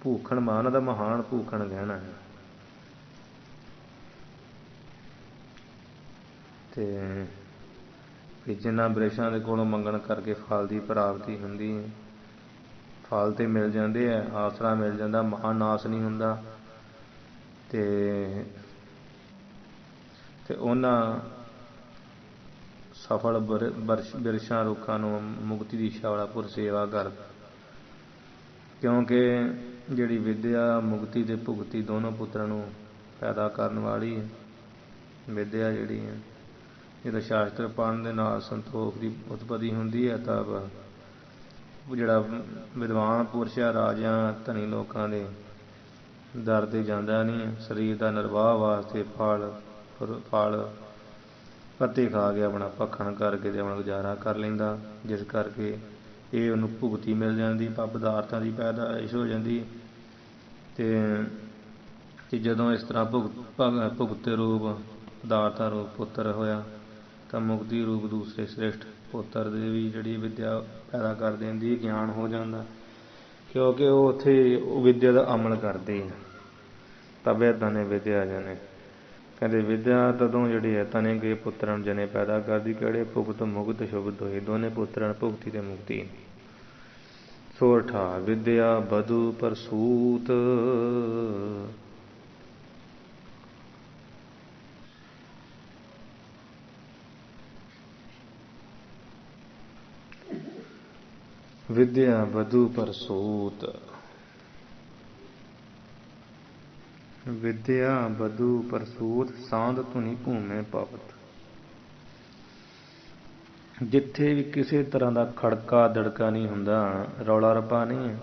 ਭੂਖਣ ਮਾਨ ਦਾ ਮਹਾਨ ਭੂਖਣ ਗਹਿਣਾ ਹੈ। ਤੇ ਜਿਨ੍ਹਾਂ ਬ੍ਰਿਸ਼ਾਂ ਦੇ ਕੋਲੋਂ ਮੰਗਣ ਕਰਕੇ ਫਲ ਦੀ ਪ੍ਰਾਪਤੀ ਹੁੰਦੀ ਹੈ, ਫਲ ਤੇ ਮਿਲ ਜਾਂਦੇ ਆ, ਆਸਰਾ ਮਿਲ ਜਾਂਦਾ, ਮਹਾਂ ਨਾਸ ਨਹੀਂ ਹੁੰਦਾ। ਤੇ ਉਹਨਾਂ ਸਫਲ ਬਿਰਛਾਂ ਰੁੱਖਾਂ ਨੂੰ ਮੁਕਤੀ ਦੀ ਇੱਛਾ ਵਾਲਾ ਪੁਰ ਸੇਵਾ ਕਰਦਾ, ਕਿਉਂਕਿ ਜਿਹੜੀ ਵਿਦਿਆ ਮੁਕਤੀ ਤੇ ਭੁਗਤੀ ਦੋਨੋਂ ਪੁੱਤਰਾਂ ਨੂੰ ਪੈਦਾ ਕਰਨ ਵਾਲੀ ਹੈ। ਵਿਦਿਆ ਜਿਹੜੀ ਹੈ, ਜਦੋਂ ਸ਼ਾਸਤਰ ਪੜ੍ਹਨ ਦੇ ਨਾਲ ਸੰਤੋਖ ਦੀ ਉਤਪਤੀ ਹੁੰਦੀ ਹੈ, ਤਾਂ ਜਿਹੜਾ ਵਿਦਵਾਨ ਪੁਰਸ਼ ਆ ਰਾਜਿਆਂ ਧਨੀ ਲੋਕਾਂ ਦੇ ਦਰ 'ਤੇ ਜਾਂਦਾ ਨਹੀਂ, ਸਰੀਰ ਦਾ ਨਿਰਵਾਹ ਵਾਸਤੇ ਫਲ ਪੱਤੇ ਖਾ ਕੇ ਆਪਣਾ ਭਖਣ ਕਰਕੇ ਤੇ ਆਪਣਾ ਗੁਜ਼ਾਰਾ ਕਰ ਲੈਂਦਾ, ਜਿਸ ਕਰਕੇ ਇਹ ਉਹਨੂੰ ਭੁਗਤੀ ਮਿਲ ਜਾਂਦੀ, ਪਦਾਰਥਾਂ ਦੀ ਪੈਦਾਇਸ਼ ਹੋ ਜਾਂਦੀ। ਤੇ ਜਦੋਂ ਇਸ ਤਰ੍ਹਾਂ ਭੁਗਤ ਰੂਪ ਪਦਾਰਥਾਂ ਰੂਪ ਪੁੱਤਰ ਹੋਇਆ, ਤਾਂ ਮੁਕਤੀ ਰੂਪ ਦੂਸਰੇ ਸ੍ਰੇਸ਼ਟ ਪੁੱਤਰ ਦੇ ਵੀ ਜਿਹੜੀ ਵਿਦਿਆ ਪੈਦਾ ਕਰ ਦਿੰਦੀ, ਗਿਆਨ ਹੋ ਜਾਂਦਾ, ਕਿਉਂਕਿ ਉਹ ਉੱਥੇ ਉਹ ਵਿਦਿਆ ਦਾ ਅਮਲ ਕਰਦੇ ਆ। ਤਬੇ ਤਨੇ ਵਿਦਿਆ ਜਨੇ, ਕਹਿੰਦੇ ਵਿਦਿਆ ਤਦੋਂ ਜਿਹੜੀ ਹੈ ਤਨੇ ਕੇ ਪੁੱਤਰਾਂ ਨੂੰ ਜਨੇ ਪੈਦਾ ਕਰਦੀ, ਕਿਹੜੇ? ਭੁਗਤ ਮੁਕਤ ਸ਼ੁਭ ਦੋਏ, ਦੋਨੇ ਪੁੱਤਰਾਂ ਭੁਗਤੀ ਤੇ ਮੁਕਤੀ। ਸੋਰਠਾ ਵਿਦਿਆ ਬਧੂ ਪਰਸੂਤ, ਵਿਦਿਆ ਬਧੂ ਪਰਸੂਤ। ਵਿਦਿਆ ਬਧੂ ਪਰਸੂਤ ਸਾਂਧ ਧੁਨੀ ਭੂਮੇ ਪਵਤ। ਜਿੱਥੇ ਵੀ ਕਿਸੇ ਤਰ੍ਹਾਂ ਦਾ ਖੜਕਾ ਦੜਕਾ ਨਹੀਂ ਹੁੰਦਾ, ਰੌਲਾ ਰੱਪਾ ਨਹੀਂ ਹੈ,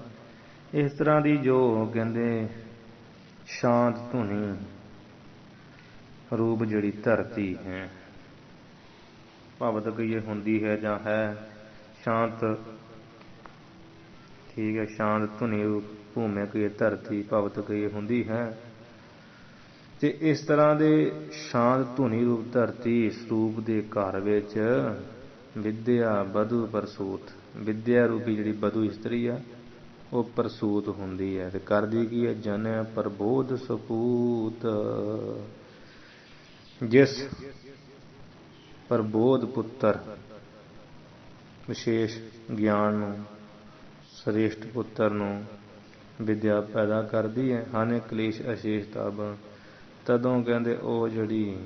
ਇਸ ਤਰ੍ਹਾਂ ਦੀ ਜੋ ਕਹਿੰਦੇ ਸ਼ਾਂਤ ਧੁਨੀ ਰੂਪ ਜਿਹੜੀ ਧਰਤੀ ਹੈ, ਭਵਤ ਕਹੀਏ ਹੁੰਦੀ ਹੈ ਜਾਂ ਹੈ, ਸ਼ਾਂਤ ਠੀਕ ਹੈ, ਸ਼ਾਂਤ ਧੁਨੀ ਰੂਪ ਭੂਮੇ ਕਹੀਏ ਧਰਤੀ, ਭਵਤ ਕਹੀਏ ਹੁੰਦੀ ਹੈ। ਤੇ ਇਸ ਤਰ੍ਹਾਂ ਦੇ ਸ਼ਾਂਤ ਧੁਨੀ ਰੂਪ ਧਰਤੀ ਸਰੂਪ ਦੇ ਘਰ ਵਿੱਚ ਵਿਦਿਆ ਬਧੂ ਪਰਸੂਤ, ਵਿਦਿਆ ਰੂਪੀ ਜਿਹੜੀ ਬਧੂ ਇਸਤਰੀ ਆ ਉਹ ਪਰਸੂਤ ਹੁੰਦੀ ਹੈ। ਤੇ ਕਰਦੀ ਕੀ ਹੈ? ਜਨੈ ਪ੍ਰਬੋਧ ਸਪੂਤ। ਜਿਸ ਪ੍ਰਬੋਧ ਪੁੱਤਰ ਵਿਸ਼ੇਸ਼ ਗਿਆਨ ਨੂੰ, ਸ੍ਰੇਸ਼ਟ ਪੁੱਤਰ ਨੂੰ ਵਿਦਿਆ ਪੈਦਾ ਕਰਦੀ ਹੈ। ਹਨ ਕਲੇਸ਼ ਅਸ਼ੇਸ਼ ਤਬ, ਤਦੋਂ ਕਹਿੰਦੇ ਉਹ ਜਿਹੜੀ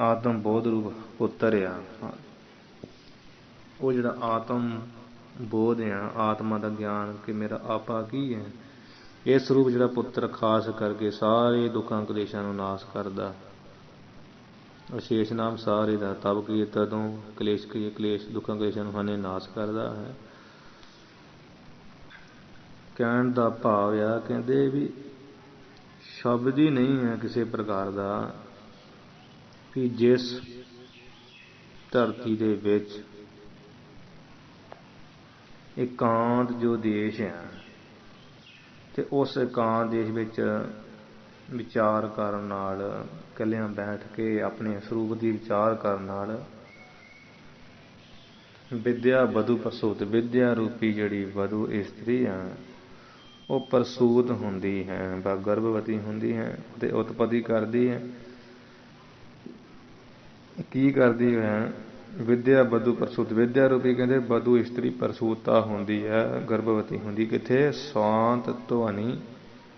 ਆਤਮ ਬੋਧ ਰੂਪ ਪੁੱਤਰ ਆ, ਉਹ ਜਿਹੜਾ ਆਤਮ ਬੋਧ ਆ, ਆਤਮਾ ਦਾ ਗਿਆਨ ਕਿ ਮੇਰਾ ਆਪਾ ਕੀ ਹੈ, ਇਸ ਰੂਪ ਜਿਹੜਾ ਪੁੱਤਰ ਖਾਸ ਕਰਕੇ ਸਾਰੇ ਦੁੱਖਾਂ ਕਲੇਸ਼ਾਂ ਨੂੰ ਨਾਸ਼ ਕਰਦਾ। ਅਸ਼ੇਸ਼ ਨਾਮ ਸਾਰੇ ਦਾ, ਤਬ ਕੀ ਤਦੋਂ, ਕਲੇਸ਼ ਕੀ ਕਲੇਸ਼ ਦੁੱਖਾਂ ਕਲੇਸ਼ਾਂ ਨੂੰ ਹਨੇ ਨਾਸ਼ ਕਰਦਾ ਹੈ। ਕਹਿਣ ਦਾ ਭਾਵ ਆ, ਕਹਿੰਦੇ ਵੀ ਸ਼ਬਦ ਹੀ ਨਹੀਂ ਹੈ ਕਿਸੇ ਪ੍ਰਕਾਰ ਦਾ ਕਿ ਜਿਸ ਧਰਤੀ ਦੇ ਵਿੱਚ ਇਕਾਂਤ ਜੋ ਦੇਸ਼ ਹੈ, ਤੇ ਉਸ ਇਕਾਂਤ ਦੇਸ਼ ਵਿੱਚ ਵਿਚਾਰ ਕਰਨ ਨਾਲ, ਇਕੱਲਿਆਂ ਬੈਠ ਕੇ ਆਪਣੇ ਸਰੂਪ ਦੀ ਵਿਚਾਰ ਕਰਨ ਨਾਲ ਵਿਦਿਆ ਬਧੂ ਪਰਸੂਤ, ਵਿਦਿਆ ਰੂਪੀ ਜਿਹੜੀ ਬਧੂ ਇਸਤਰੀ ਆ ਉਹ ਪਰਸੂਤ ਹੁੰਦੀ ਹੈ, ਗਰਭਵਤੀ ਹੁੰਦੀ ਹੈ ਤੇ ਉਤਪਤੀ ਕਰਦੀ ਹੈ। ਕੀ ਕਰਦੀ ਹੈ? ਵਿਦਿਆ ਬਧੂ ਪਰਸੂਤ, ਵਿਦਿਆ ਰੂਪੀ ਕਹਿੰਦੇ ਬਧੂ ਇਸਤਰੀ ਪਰਸੂਤਾ ਹੁੰਦੀ ਹੈ, ਗਰਭਵਤੀ ਹੁੰਦੀ ਕਿੱਥੇ? ਸ਼ਾਂਤ ਧੁਨੀ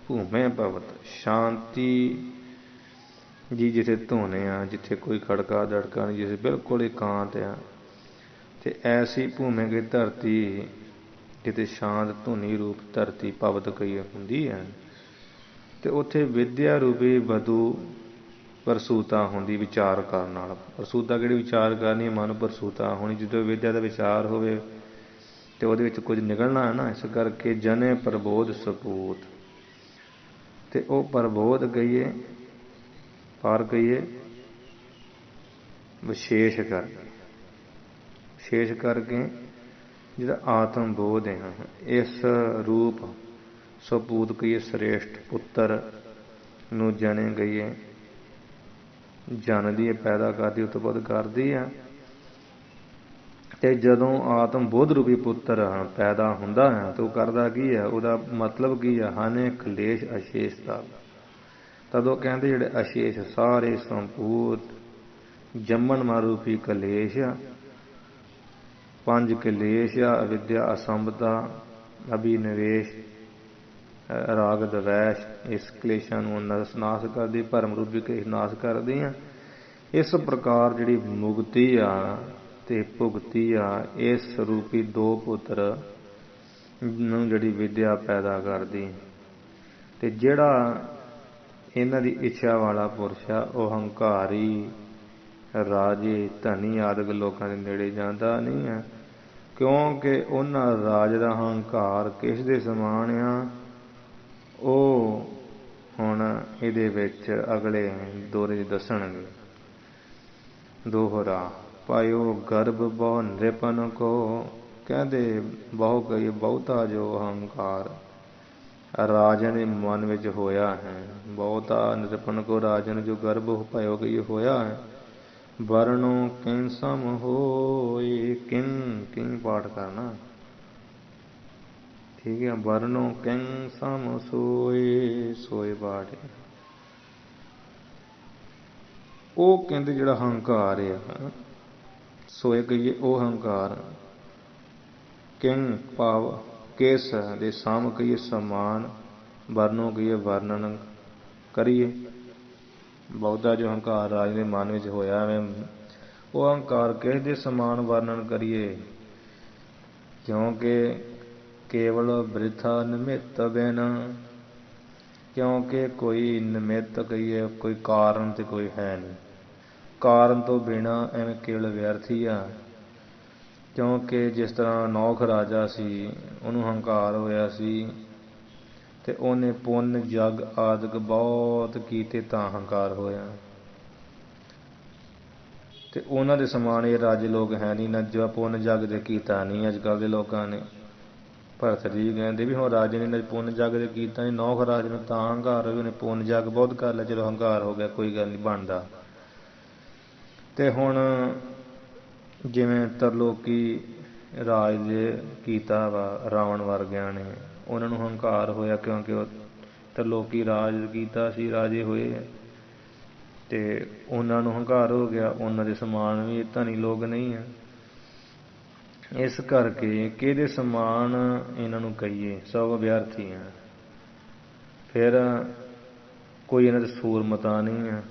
ਭੂਮੇ ਭਵਤ, ਸ਼ਾਂਤੀ ਜੀ ਜਿੱਥੇ ਧੁਨੇ ਆ, ਜਿੱਥੇ ਕੋਈ ਖੜਕਾ ਦੜਕਾ ਨਹੀਂ, ਜਿੱਥੇ ਬਿਲਕੁਲ ਇਕਾਂਤ ਆ, ਤੇ ਐਸੀ ਭੂਮੇ ਦੀ ਧਰਤੀ ਜਿੱਥੇ ਸ਼ਾਂਤ ਧੁਨੀ ਰੂਪ ਧਰਤੀ ਭਵਤ ਕਈ ਹੁੰਦੀ ਹੈ, ਤੇ ਉੱਥੇ ਵਿਦਿਆ ਰੂਪੀ ਬਧੂ ਪਰਸੂਤਾ ਹੁੰਦੀ ਵਿਚਾਰ ਕਰਨ ਨਾਲ। ਪਰਸੂਤਾ ਕਿਹੜੀ? ਵਿਚਾਰ ਕਰਨੀ, ਮਨ ਪਰਸੂਤਾ ਹੋਣੀ। ਜਦੋਂ ਵਿਦਿਆ ਦਾ ਵਿਚਾਰ ਹੋਵੇ ਤੇ ਉਹਦੇ ਵਿੱਚ ਕੁਝ ਨਿਕਲਣਾ ਹੈ ਨਾ, ਇਸ ਕਰਕੇ ਜਨੇ ਪ੍ਰਬੋਧ ਸਪੂਤ, ਤੇ ਉਹ ਪ੍ਰਬੋਧ ਕਹੀਏ, ਪਰ ਕਹੀਏ ਵਿਸ਼ੇਸ਼ ਕਰਕੇ, ਵਿਸ਼ੇਸ਼ ਕਰਕੇ ਜਿਹੜਾ ਆਤਮ ਬੋਧ ਹੈ, ਇਸ ਰੂਪ ਸਪੂਤ ਕਹੀਏ ਸ੍ਰੇਸ਼ਟ ਪੁੱਤਰ ਨੂੰ ਜਣੇ ਗਈਏ ਜਨਦੀ ਹੈ, ਪੈਦਾ ਕਰਦੀ, ਉਤਪਤ ਕਰਦੀ ਹੈ। ਤੇ ਜਦੋਂ ਆਤਮ ਬੋਧ ਰੂਪੀ ਪੁੱਤਰ ਪੈਦਾ ਹੁੰਦਾ ਹੈ ਤਾਂ ਉਹ ਕਰਦਾ ਕੀ ਹੈ? ਉਹਦਾ ਮਤਲਬ ਕੀ ਹੈ? ਹਨ ਕਲੇਸ਼ ਅਸ਼ੇਸ਼ ਤਬ, ਤਦੋਂ ਕਹਿੰਦੇ ਜਿਹੜੇ ਅਸ਼ੇਸ਼ ਸਾਰੇ ਸੰਪੂਰਨ ਜੰਮਣ ਮਰਨ ਰੂਪੀ ਕਲੇਸ਼, ਪੰਜ ਕਲੇਸ਼ ਆ, ਅਵਿਦਿਆ, ਅਸੰਭਤਾ, ਅਭਿਨਿਵੇਸ਼, ਰਾਗ ਦਵੈਸ਼, ਇਸ ਕਲੇਸ਼ਾਂ ਨੂੰ ਨਾਸ਼ ਕਰਦੀ, ਭਰਮ ਰੂਪੀ ਕਲੇਸ਼ ਨਾਸ਼ ਕਰਦੀ ਆ। ਇਸ ਪ੍ਰਕਾਰ ਜਿਹੜੀ ਮੁਕਤੀ ਆ ਤੇ ਭੁਗਤੀ ਆ, ਇਸ ਰੂਪੀ ਦੋ ਪੁੱਤਰ ਨੂੰ ਜਿਹੜੀ ਵਿਦਿਆ ਪੈਦਾ ਕਰਦੀ। ਤੇ ਜਿਹੜਾ ਇਹਨਾਂ ਦੀ ਇੱਛਾ ਵਾਲਾ ਪੁਰਸ਼ ਆ, ਉਹ ਹੰਕਾਰੀ, ਰਾਜੇ, ਧਨੀ ਆਦਿਕ ਲੋਕਾਂ ਦੇ ਨੇੜੇ ਜਾਂਦਾ ਨਹੀਂ ਹੈ, ਕਿਉਂਕਿ ਉਹਨਾਂ ਰਾਜ ਦਾ ਹੰਕਾਰ ਕਿਸ ਦੇ ਸਮਾਨ ਆ, ਉਹ ਹੁਣ ਇਹਦੇ ਵਿੱਚ ਅਗਲੇ ਦੋਰੇ ਦੱਸਣਗੇ। ਦੋਹਰਾ ਪਾਇਓ ਗਰਭ ਬਹੁ ਨਿਰਪਨ ਕੋ, ਕਹਿੰਦੇ ਬਹੁ ਕਈ ਬਹੁਤਾ ਜੋ ਹੰਕਾਰ ਰਾਜਨ ਦੇ ਮਨ ਵਿੱਚ ਹੋਇਆ ਹੈ, ਬਹੁਤਾ ਨਿਰਪਨ ਕੋ ਰਾਜਨ ਜੋ ਗਰਭ ਭਇਓ ਕਈ ਹੋਇਆ ਹੈ। ਵਰਣੋ ਕਿਨ ਸਮ ਹੋਏ, ਕਿਨ ਕਿਨ ਪਾਠ ਕਰਨਾ ਠੀਕ ਹੈ। ਵਰਣੋ ਕਿਨ ਸਮ ਸੋਏ, ਸੋਏ ਪਾਠ। ਉਹ ਕਹਿੰਦੇ ਜਿਹੜਾ ਹੰਕਾਰ ਆ, ਸੋਏ ਕਹੀਏ ਉਹ ਹੰਕਾਰ, ਕਿੰਗ ਭਾਵ ਕਿਸ ਦੇ ਸਾਮ ਕਹੀਏ ਸਮਾਨ, ਵਰਨੋਂ ਕਹੀਏ ਵਰਣਨ ਕਰੀਏ। ਬਹੁਤਾ ਜੋ ਹੰਕਾਰ ਰਾਜ ਦੇ ਮਨ ਵਿੱਚ ਹੋਇਆ ਹੈ, ਉਹ ਹੰਕਾਰ ਕਿਸ ਦੇ ਸਮਾਨ ਵਰਣਨ ਕਰੀਏ। ਕਿਉਂਕਿ ਕੇਵਲ ਬ੍ਰਿਥਾ ਨਿਮਿਤ ਬਿਨ, ਕਿਉਂਕਿ ਕੋਈ ਨਿਮਿਤ ਕਹੀਏ, ਕੋਈ ਕਾਰਨ ਤੇ ਕੋਈ ਹੈ ਨਹੀਂ। ਕਾਰਨ ਤੋਂ ਬਿਨਾਂ ਐਵੇਂ ਕੇਵਲ ਵਿਅਰਥ ਹੀ ਆ। ਕਿਉਂਕਿ ਜਿਸ ਤਰ੍ਹਾਂ ਨੌਖ ਰਾਜਾ ਸੀ, ਉਹਨੂੰ ਹੰਕਾਰ ਹੋਇਆ ਸੀ ਤੇ ਉਹਨੇ ਪੁੰਨ ਜਗ ਆਦਿਕ ਬਹੁਤ ਕੀਤੇ ਤਾਂ ਹੰਕਾਰ ਹੋਇਆ। ਤੇ ਉਹਨਾਂ ਦੇ ਸਮਾਨ ਇਹ ਰਾਜੇ ਲੋਕ ਹੈ ਨਹੀਂ ਨਾ, ਜੋ ਪੁੰਨ ਜਗ ਦੇ ਕੀਤਾ ਨਹੀਂ ਅੱਜ ਕੱਲ੍ਹ ਦੇ ਲੋਕਾਂ ਨੇ। ਭਰਤ ਜੀ ਕਹਿੰਦੇ ਵੀ ਹੁਣ ਰਾਜੇ ਨੇ ਪੁੰਨ ਜਗ ਦੇ ਕੀਤਾ ਨਹੀਂ, ਨੌਖ ਰਾਜ ਨੂੰ ਤਾਂ ਹੰਕਾਰ ਹੋਇਆ, ਉਹਨੇ ਪੁੰਨ ਜਗ ਬਹੁਤ ਕਰ ਲਿਆ, ਚਲੋ ਹੰਕਾਰ ਹੋ ਗਿਆ, ਕੋਈ ਗੱਲ ਨਹੀਂ ਬਣਦਾ। ਤੇ ਹੁਣ ਜਿਵੇਂ ਤਰਲੋਕੀ ਰਾਜ ਦੇ ਕੀਤਾ ਵਾ ਰਾਵਣ ਵਰਗਿਆਂ ਨੇ, ਉਹਨਾਂ ਨੂੰ ਹੰਕਾਰ ਹੋਇਆ ਕਿਉਂਕਿ ਉਹ ਤਰਲੋਕੀ ਰਾਜ ਕੀਤਾ ਸੀ, ਰਾਜੇ ਹੋਏ ਤੇ ਉਹਨਾਂ ਨੂੰ ਹੰਕਾਰ ਹੋ ਗਿਆ। ਉਹਨਾਂ ਦੇ ਸਮਾਨ ਵੀ ਧਨੀ ਲੋਕ ਨਹੀਂ ਹੈ। ਇਸ ਕਰਕੇ ਕਿਹਦੇ ਸਮਾਨ ਇਹਨਾਂ ਨੂੰ ਕਹੀਏ, ਸਭ ਵਿਅਰਥੀ ਆ। ਫਿਰ ਕੋਈ ਇਹਨਾਂ ਦੇ ਸੂਰਮਤਾ ਨਹੀਂ ਆ।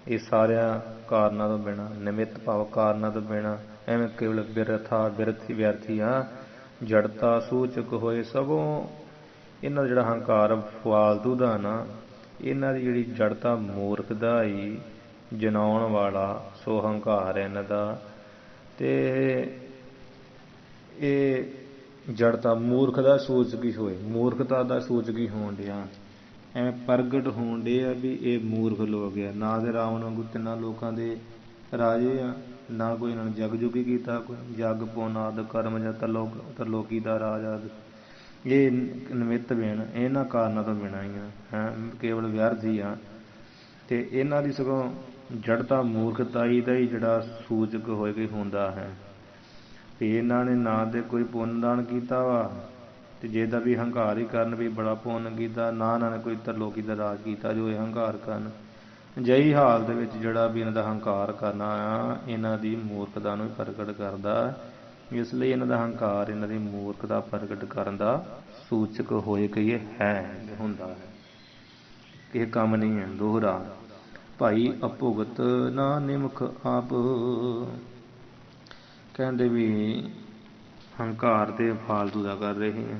ਇਹ ਸਾਰਿਆਂ ਕਾਰਨਾਂ ਤੋਂ ਬਿਨਾਂ, ਨਿਮਿਤ ਭਾਵ ਕਾਰਨਾਂ ਤੋਂ ਬਿਨਾਂ ਐਵੇਂ ਕੇਵਲ ਬਿਰਥਾ ਵਿਅਰਥੀ ਆ। ਜੜਤਾ ਸੂਚਕ ਹੋਏ ਸਭੋਂ, ਇਹਨਾਂ ਦਾ ਜਿਹੜਾ ਹੰਕਾਰ ਫਾਲਤੂ ਦਾ ਨਾ, ਇਹਨਾਂ ਦੀ ਜਿਹੜੀ ਜੜਤਾ ਮੂਰਖ ਦਾ ਹੀ ਜਨਾਉਣ ਵਾਲਾ ਸੋ ਹੰਕਾਰ ਹੈ ਇਹਨਾਂ ਦਾ। ਤੇ ਇਹ ਜੜਤਾ ਮੂਰਖ ਦਾ ਸੂਚਕ ਹੀ ਹੋਏ, ਮੂਰਖਤਾ ਦਾ ਸੂਚਕ ਹੀ ਹੋਣ ਡਿਆ, ਐਵੇਂ ਪ੍ਰਗਟ ਹੋਣ ਡੇ ਆ ਵੀ ਇਹ ਮੂਰਖ ਲੋਕ ਆ। ਨਾ ਤੇ ਰਾਵਣ ਵਾਂਗੂ ਤਿੰਨਾਂ ਲੋਕਾਂ ਦੇ ਰਾਜੇ ਆ, ਨਾ ਕੋਈ ਇਹਨਾਂ ਨੇ ਜਗ ਜੁਗੀ ਕੀਤਾ, ਕੋਈ ਜਗ ਪੁੰਨ ਆਦਿ ਕਰਮ ਜਾਂ ਤਰਲੋਕੀ ਦਾ ਰਾਜ ਆਦਿ। ਇਹ ਨਿਮਿਤ ਬਿਨ, ਇਹਨਾਂ ਕਾਰਨਾਂ ਤੋਂ ਬਿਨਾਂ ਹੀ ਆ, ਹੈ ਕੇਵਲ ਵਿਅਰਥ ਹੀ ਆ। ਤੇ ਇਹਨਾਂ ਦੀ ਸਗੋਂ ਜੜਤਾ ਮੂਰਖਤਾਈ ਦਾ ਹੀ ਜਿਹੜਾ ਸੂਚਕ ਹੋਏ ਕੋਈ ਹੁੰਦਾ ਹੈ ਵੀ ਇਹਨਾਂ ਨੇ ਨਾ ਤੇ ਕੋਈ ਪੁੰਨ ਦਾਨ ਕੀਤਾ ਵਾ, ਤੇ ਜਿਹਦਾ ਵੀ ਹੰਕਾਰ ਹੀ ਕਰਨ ਵੀ ਬੜਾ ਪੁੰਨ ਕੀਤਾ, ਨਾ ਇਹਨਾਂ ਨੇ ਕੋਈ ਤਰਲੋਕੀ ਦਾ ਰਾਜ ਕੀਤਾ ਜੋ ਇਹ ਹੰਕਾਰ ਕਰਨ। ਅਜਿਹੀ ਹਾਲ ਦੇ ਵਿੱਚ ਜਿਹੜਾ ਵੀ ਇਹਨਾਂ ਦਾ ਹੰਕਾਰ ਕਰਨਾ ਆ, ਇਹਨਾਂ ਦੀ ਮੂਰਖਤਾ ਨੂੰ ਪ੍ਰਗਟ ਕਰਦਾ। ਇਸ ਲਈ ਇਹਨਾਂ ਦਾ ਹੰਕਾਰ ਇਹਨਾਂ ਦੀ ਮੂਰਖਤਾ ਪ੍ਰਗਟ ਕਰਨ ਦਾ ਸੂਚਕ ਹੋਏ ਕਹੀਏ ਹੈ, ਹੁੰਦਾ ਹੈ, ਕਿਸੇ ਕੰਮ ਨਹੀਂ ਹੈ। ਦੋਹਰਾ ਭਾਈ ਅਭੁਗਤ ਨਾ ਨਿਮਖ ਆਪ, ਕਹਿੰਦੇ ਵੀ ਹੰਕਾਰ ਤੇ ਫਾਲਤੂ ਦਾ ਕਰ ਰਹੇ ਹੈ।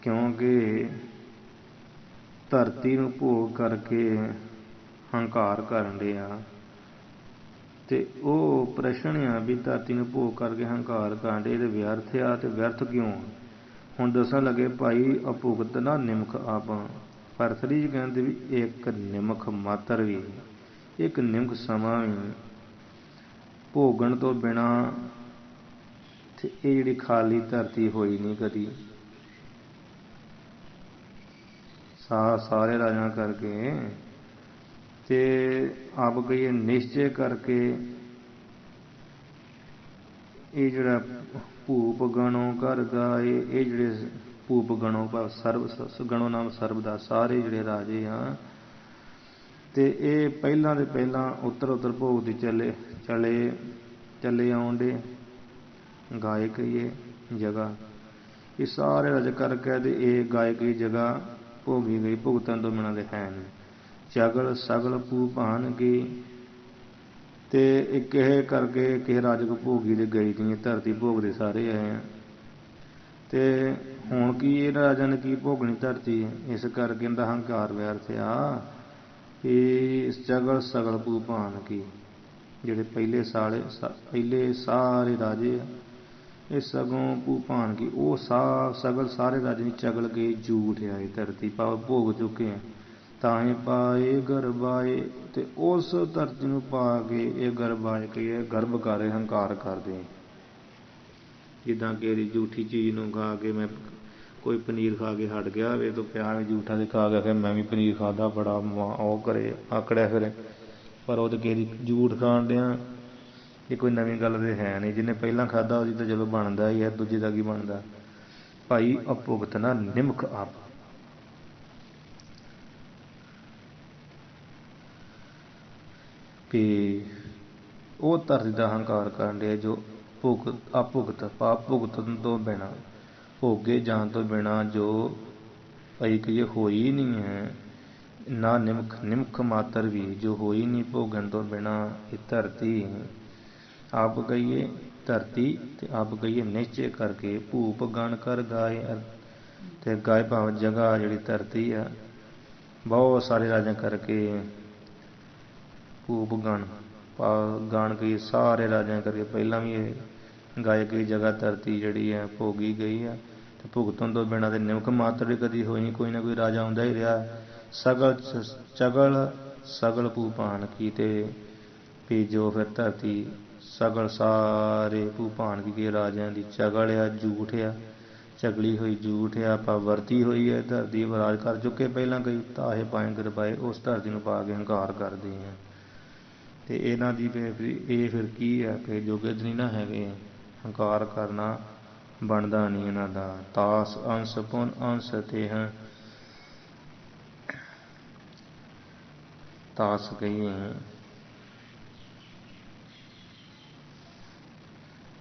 ਕਿਉਂਕਿ ਧਰਤੀ ਨੂੰ ਭੋਗ ਕਰਕੇ ਹੰਕਾਰ ਕਰਨ ਡਿਆ, ਤੇ ਉਹ ਪ੍ਰਸ਼ਨ ਆ ਵੀ ਧਰਤੀ ਨੂੰ ਭੋਗ ਕਰਕੇ ਹੰਕਾਰ ਕਰਨ ਡੇ ਤੇ ਵਿਅਰਥ ਆ। ਤੇ ਵਿਅਰਥ ਕਿਉਂ? ਹੁਣ ਦੱਸਣ ਲੱਗੇ ਭਾਈ ਅਭੁਗਤ ਨਾ ਨਿਮਖ ਆਪ। ਭਰਤਰੀ ਜੀ ਕਹਿੰਦੇ ਵੀ ਇੱਕ ਨਿਮਖ ਮਾਤਰ ਵੀ, ਇੱਕ ਨਿਮਖ ਸਮਾਂ ਵੀ ਭੋਗਣ ਤੋਂ ਬਿਨਾਂ ਤੇ ਇਹ ਜਿਹੜੀ ਖਾਲੀ ਧਰਤੀ ਹੋਈ ਨਹੀਂ ਕਦੀ। ਸਾਰੇ ਰਾਜਾਂ ਕਰਕੇ ਤੇ ਆਪ ਕਹੀਏ ਨਿਸ਼ਚੇ ਕਰਕੇ ਇਹ ਜਿਹੜਾ ਭੂਪ ਗਣੋ ਕਰ ਗਾਏ, ਇਹ ਜਿਹੜੇ ਭੂਪ ਗਣੋ ਭਾਵ ਸਰਬ ਗਣੋ ਨਾਮ ਸਰਬ ਦਾ, ਸਾਰੇ ਜਿਹੜੇ ਰਾਜੇ ਆ ਤੇ ਇਹ ਪਹਿਲਾਂ ਦੇ ਪਹਿਲਾਂ ਉੱਤਰ ਭੋਗ ਦੀ ਚੱਲੇ ਆਉਣ ਡੇ ਗਾਇਕ ਇਹ ਜਗ੍ਹਾ। ਇਹ ਸਾਰੇ ਰਾਜ ਕਰਕੇ ਤੇ ਇਹ ਗਾਇਕ ਦੀ ਜਗ੍ਹਾ ਭੋਗੀ ਗਈ, ਭੁਗਤਣ ਤੋਂ ਬਿਨਾਂ ਦੇ ਹੈ ਨਹੀਂ। ਚਗਲ ਸਗਲ ਭੂਪਾਨ ਕੀ, ਤੇ ਇਹ ਕਿਸੇ ਕਰਕੇ ਕਿਸੇ ਰਾਜ ਕੋ ਭੋਗੀ ਦੇ ਗਈ ਨਹੀਂ, ਧਰਤੀ ਭੋਗਦੇ ਸਾਰੇ ਆਏ ਆ। ਤੇ ਹੁਣ ਕੀ ਇਹ ਰਾਜਾ ਨੇ ਕੀ ਭੋਗਣੀ ਧਰਤੀ, ਇਸ ਕਰਕੇ ਇਹਦਾ ਹੰਕਾਰ ਵਿਅਰਥ ਆ। ਇਹ ਚਗਲ ਸਗਲ ਭੂਪਾਨ ਕੀ, ਜਿਹੜੇ ਪਹਿਲੇ ਸਾਰੇ ਰਾਜੇ ਆ, ਇਹ ਸਗੋਂ ਭੂਪਾਨ ਕੀ ਉਹ ਸਗਲ ਸਾਰੇ ਰਾਜੇ ਦੀ ਚਗਲ ਕੇ ਝੂਠ ਆਏ ਧਰਤੀ ਭਾਵ ਭੋਗ ਚੁੱਕੇ ਆ। ਤਾਂ ਹੀ ਪਾਏ ਗਰਬਾਏ, ਤੇ ਉਸ ਧਰਤੀ ਨੂੰ ਪਾ ਕੇ ਇਹ ਗਰਬਾਏ ਕੇ ਗਰਭ ਕਰ ਹੰਕਾਰ ਕਰਦੇ। ਜਿੱਦਾਂ ਕਿ ਇਹਦੀ ਝੂਠੀ ਚੀਜ਼ ਨੂੰ ਖਾ ਕੇ, ਮੈਂ ਕੋਈ ਪਨੀਰ ਖਾ ਕੇ ਹਟ ਗਿਆ ਵੇ ਤੋਂ ਪਿਆ ਵੀ ਝੂਠਾ ਤੇ ਖਾ ਗਿਆ, ਫਿਰ ਮੈਂ ਵੀ ਪਨੀਰ ਖਾਧਾ, ਬੜਾ ਉਹ ਕਰੇ ਆਕੜਿਆ ਫਿਰੇ, ਪਰ ਉਹ ਤੇ ਕਿਸੇ ਦੀ ਝੂਠ ਖਾਣ ਡਿਆ। ਇਹ ਕੋਈ ਨਵੀਂ ਗੱਲ ਤੇ ਹੈ ਨਹੀਂ, ਜਿਹਨੇ ਪਹਿਲਾਂ ਖਾਧਾ ਉਹਦੀ ਤਾਂ ਚਲੋ ਬਣਦਾ ਹੀ ਹੈ, ਦੂਜੇ ਦਾ ਕੀ ਬਣਦਾ। ਭਾਈ ਅਭੁਗਤ ਨਾ ਨਿਮਖ ਆਪ, ਵੀ ਉਹ ਧਰਤੀ ਦਾ ਹੰਕਾਰ ਕਰਨ ਡਿਆ ਜੋ ਅਭੁਗਤ ਪਾਪ ਭੁਗਤਣ ਤੋਂ ਬਿਨਾਂ, ਭੋਗੇ ਜਾਣ ਤੋਂ ਬਿਨਾਂ ਜੋ ਭਾਈ ਕਹੀਏ ਹੋਈ ਨਹੀਂ ਹੈ। ਨਾ ਨਿਮਖ ਮਾਤਰ ਵੀ ਜੋ ਹੋਈ ਨਹੀਂ ਭੋਗਣ ਤੋਂ ਬਿਨਾਂ ਇਹ ਧਰਤੀ ਆਪ ਗਈਏ ਧਰਤੀ ਤੇ ਆਪ ਗਈਏ ਨਿਸ਼ਚੇ ਕਰਕੇ ਭੂਪ ਗਣ ਕਰ ਗਾਏ। ਤੇ ਗਾਏ ਭਾਵ ਜਗ੍ਹਾ ਜਿਹੜੀ ਧਰਤੀ ਆ ਬਹੁਤ ਸਾਰੇ ਰਾਜਾਂ ਕਰਕੇ ਭੂਪ ਗਣ ਗਾਣ ਗਈ ਸਾਰੇ ਰਾਜਾਂ ਕਰਕੇ ਪਹਿਲਾਂ ਵੀ ਇਹ ਗਾਏ ਗਈ ਜਗ੍ਹਾ ਧਰਤੀ ਜਿਹੜੀ ਹੈ ਭੋਗੀ ਗਈ ਆ। ਤੇ ਭੁਗਤਣ ਤੋਂ ਬਿਨਾਂ ਤੇ ਨਿਮਕ ਮਾਤਰ ਵੀ ਕਦੀ ਹੋਈ ਨਹੀਂ, ਕੋਈ ਨਾ ਕੋਈ ਰਾਜਾ ਆਉਂਦਾ ਹੀ ਰਿਹਾ। ਸਗਲ ਭੂਪਾਨ ਕੀ ਤੇ ਵੀ ਜੋ ਫਿਰ ਧਰਤੀ ਸਗਲ ਸਾਰੇ ਭੂਪਾਨ ਕੀ ਰਾਜਿਆਂ ਦੀ ਚਗਲ ਆ, ਝੂਠ ਆ, ਚਗਲੀ ਹੋਈ ਝੂਠ ਆ, ਆਪਾਂ ਵਰਤੀ ਹੋਈ ਹੈ। ਧਰਤੀ ਰਾਜ ਕਰ ਚੁੱਕੇ ਪਹਿਲਾਂ ਕਈ ਤਾਹੇ ਪਾਏ ਗਰਬਾਏ, ਉਸ ਧਰਤੀ ਨੂੰ ਪਾ ਕੇ ਹੰਕਾਰ ਕਰਦੇ ਆ। ਤੇ ਇਹਨਾਂ ਦੀ ਇਹ ਫਿਰ ਕੀ ਹੈ ਕਿ ਯੋਗਿਤ ਨਹੀਂ ਨਾ ਹੈਗੇ, ਹੰਕਾਰ ਕਰਨਾ ਬਣਦਾ ਨਹੀਂ ਇਹਨਾਂ ਦਾ। ਤਾਸ ਅੰਸ਼ ਪੁਨ ਅੰਸ਼ ਤੇ ਹੈ ਤਾਸ ਕਹੀਏ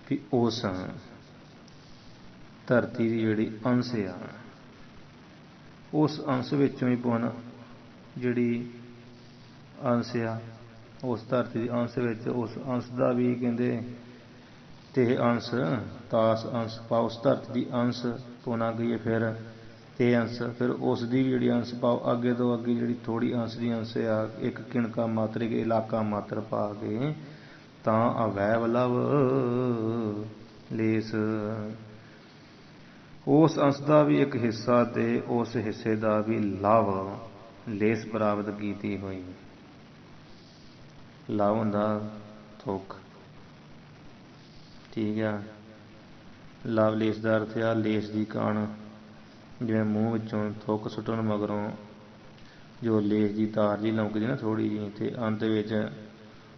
ਵੀ ਉਸ ਧਰਤੀ ਦੀ ਜਿਹੜੀ ਅੰਸ਼ ਆ ਉਸ ਅੰਸ਼ ਵਿੱਚੋਂ ਹੀ ਪੁਨ ਜਿਹੜੀ ਅੰਸ਼ ਆ ਉਸ ਧਰਤੀ ਦੀ ਅੰਸ਼ ਵਿੱਚ ਉਸ ਅੰਸ਼ ਦਾ ਵੀ ਕਹਿੰਦੇ ਤੇ ਅੰਸ਼ ਤਾਸ ਅੰਸ਼ ਪਾ ਉਸ ਧਰਤੀ ਦੀ ਅੰਸ਼ ਪੁਨਾ ਗਈ ਫਿਰ ਤੇ ਅੰਸ਼ ਫਿਰ ਉਸ ਦੀ ਵੀ ਜਿਹੜੀ ਅੰਸ਼ ਪਾਓ ਅੱਗੇ ਤੋਂ ਅੱਗੇ ਜਿਹੜੀ ਥੋੜੀ ਅੰਸ਼ ਦੀ ਅੰਸ਼ ਆ ਇੱਕ ਕਿਣਕਾ ਮਾਤਰ ਕੇ ਇਲਾਕਾ ਮਾਤਰ ਪਾ ਕੇ ਤਾਂ ਅਵੈਵ ਲਵ ਲੇਸ ਉਸ ਅੰਸ਼ ਦਾ ਵੀ ਇੱਕ ਹਿੱਸਾ ਤੇ ਉਸ ਹਿੱਸੇ ਦਾ ਵੀ ਲਾਭ ਲੇਸ ਪ੍ਰਾਪਤ ਕੀਤੀ ਹੋਈ। ਲਾਭ ਹੁੰਦਾ ਥੁੱਕ, ਠੀਕ ਆ। ਲਾਭ ਲੇਸ ਦਾ ਅਰਥ ਆ ਲੇਸ ਦੀ ਕਣ, ਜਿਵੇਂ ਮੂੰਹ ਵਿੱਚੋਂ ਥੁੱਕ ਸੁੱਟਣ ਮਗਰੋਂ ਜੋ ਲੇਸ ਦੀ ਤਾਰ ਜਿਹੀ ਲਮਕਦੀ ਨਾ ਥੋੜ੍ਹੀ ਜਿਹੀ, ਤੇ ਅੰਤ ਵਿੱਚ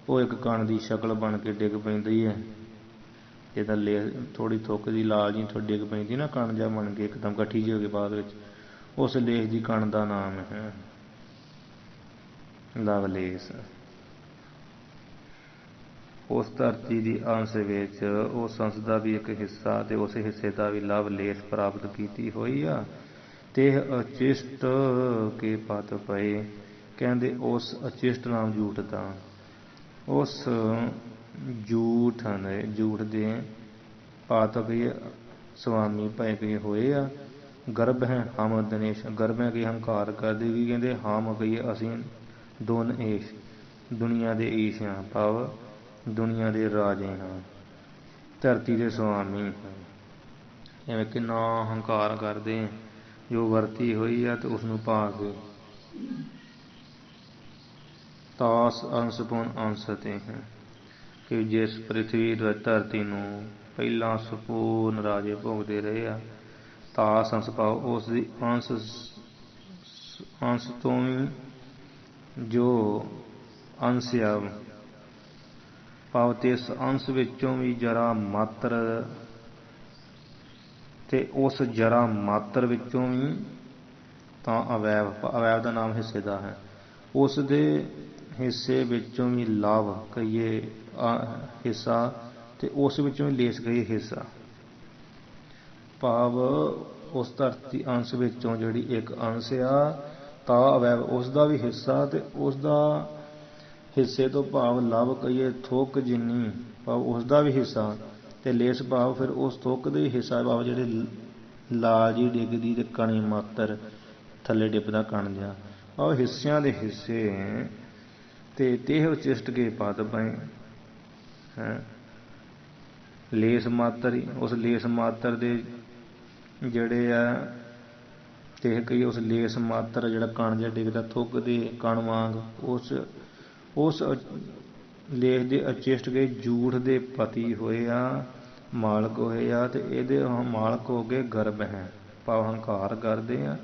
ਉਹ ਇੱਕ ਕਣ ਦੀ ਸ਼ਕਲ ਬਣ ਕੇ ਡਿੱਗ ਪੈਂਦੀ ਹੈ। ਜਿੱਦਾਂ ਲੇਸ ਥੋੜ੍ਹੀ ਥੁੱਕ ਦੀ ਲਾਲ ਜਿਹੀ ਡਿੱਗ ਪੈਂਦੀ ਨਾ ਕਣ ਜਿਹਾ ਬਣ ਕੇ ਇੱਕਦਮ ਇਕੱਠੀ ਜਿਹੀ ਹੋ ਕੇ ਬਾਅਦ ਵਿੱਚ, ਉਸ ਲੇਸ ਦੀ ਕਣ ਦਾ ਨਾਮ ਹੈ ਲਵ ਲੇਸ। ਉਸ ਧਰਤੀ ਦੀ ਅੰਸ਼ ਵਿੱਚ ਉਸ ਅੰਸ਼ ਦਾ ਵੀ ਇੱਕ ਹਿੱਸਾ ਤੇ ਉਸ ਹਿੱਸੇ ਦਾ ਵੀ ਲਵ ਲੇਸ ਪ੍ਰਾਪਤ ਕੀਤੀ ਹੋਈ ਆ। ਤੇ ਅਚਿਸ਼ਟ ਕੇ ਪਤ ਪਏ, ਕਹਿੰਦੇ ਉਸ ਅਚਿਸ਼ਟ ਨਾਮ ਝੂਠ ਦਾ, ਉਸ ਝੂਠ ਝੂਠ ਦੇ ਪਾਤਕ ਸੁਆਮੀ ਭਏ ਗਏ ਹੋਏ ਆ। ਗਰਭ ਹੈ ਹਮ ਦਿਨੇਸ਼, ਗਰਭ ਹੈ ਕਿ ਹੰਕਾਰ ਕਰਦੇ ਵੀ ਕਹਿੰਦੇ ਹਮ ਕਹੀਏ ਅਸੀਂ ਦੋਨ ਏਸ਼ ਦੁਨੀਆ ਦੇ ਈਸ਼ ਹਾਂ, ਭਾਵ ਦੁਨੀਆ ਦੇ ਰਾਜੇ ਹਾਂ, ਧਰਤੀ ਦੇ ਸੁਆਮੀ ਹਾਂ। ਐਵੇਂ ਕਿੰਨਾ ਹੰਕਾਰ ਕਰਦੇ ਜੋ ਵਰਤੀ ਹੋਈ ਆ ਤੇ ਉਸ ਨੂੰ ਪਾ ਕੇ ਤਾਸ ਅੰਸ਼ ਪੁਨ ਅੰਸ਼ ਤੇ ਹੈ ਕਿ ਜਿਸ ਪ੍ਰਿਥਵੀ ਧਰਤੀ ਨੂੰ ਪਹਿਲਾਂ ਸੰਪੂਰਨ ਰਾਜੇ ਭੋਗਦੇ ਰਹੇ ਆ, ਤਾਸ ਅੰਸ਼ ਪਾਓ ਉਸ ਦੀ ਅੰਸ਼ ਤੋਂ ਵੀ ਜੋ ਅੰਸ਼ ਆ ਭਾਵ ਤੇ ਇਸ ਅੰਸ਼ ਵਿੱਚੋਂ ਵੀ ਜਰਾ ਮਾਤਰ ਤੇ ਉਸ ਜਰਾ ਮਾਤਰ ਵਿੱਚੋਂ ਵੀ ਤਾਂ ਅਵੈਵ ਦਾ ਨਾਮ ਹਿੱਸੇ ਦਾ ਹੈ, ਉਸ ਦੇ ਹਿੱਸੇ ਵਿੱਚੋਂ ਵੀ ਲਾਭ ਕਹੀਏ ਹਿੱਸਾ ਤੇ ਉਸ ਵਿੱਚੋਂ ਵੀ ਲੇਸ ਕਹੀਏ ਹਿੱਸਾ, ਭਾਵ ਉਸ ਧਰਤੀ ਅੰਸ਼ ਵਿੱਚੋਂ ਜਿਹੜੀ ਇੱਕ ਅੰਸ਼ ਆ ਤਾਂ ਅਵੈਵ ਉਸ ਦਾ ਵੀ ਹਿੱਸਾ ਤੇ ਉਸ ਦਾ ਹਿੱਸੇ ਤੋਂ ਭਾਵ ਲਾਭ ਕਹੀਏ ਥੁੱਕ ਜਿੰਨੀ ਭਾਵ ਉਸ ਦਾ ਵੀ ਹਿੱਸਾ ਤੇ ਲੇਸ ਭਾਵ ਫਿਰ ਉਸ ਥੁੱਕ ਦੇ ਹਿੱਸਾ ਭਾਵ ਜਿਹੜੇ ਲਾਲ ਜੀ ਡਿੱਗਦੀ ਤੇ ਕਣੀ ਮਾਤਰ ਥੱਲੇ ਡਿੱਪਦਾ ਕਣ ਜਿਹਾ, ਭਾਵ ਹਿੱਸਿਆਂ ਦੇ ਹਿੱਸੇ ਤੇ ਤੇਹ ਉਚਿਸ਼ਟ ਕੇ ਪਦ ਪਏ ਹੈ। ਲੇਸ ਮਾਤਰ ਹੀ ਉਸ ਲੇਸ ਮਾਤਰ ਦੇ ਜਿਹੜੇ ਆ ਤੇ ਕਈ ਉਸ ਲੇਸ ਮਾਤਰ ਜਿਹੜਾ ਕਣ ਜਿਹਾ ਡਿੱਗਦਾ ਥੁੱਕ ਦੇ ਕਣ ਵਾਂਗ ਉਸ ਲੇਸ ਦੇ ਅਚਿਸ਼ਟ ਕੇ ਝੂਠ ਦੇ ਪਤੀ ਹੋਏ ਆ, ਮਾਲਕ ਹੋਏ ਆ, ਤੇ ਇਹਦੇ ਮਾਲਕ ਹੋ ਕੇ ਗਰਭ ਹੈ ਭਾਵ ਹੰਕਾਰ ਕਰਦੇ ਆ।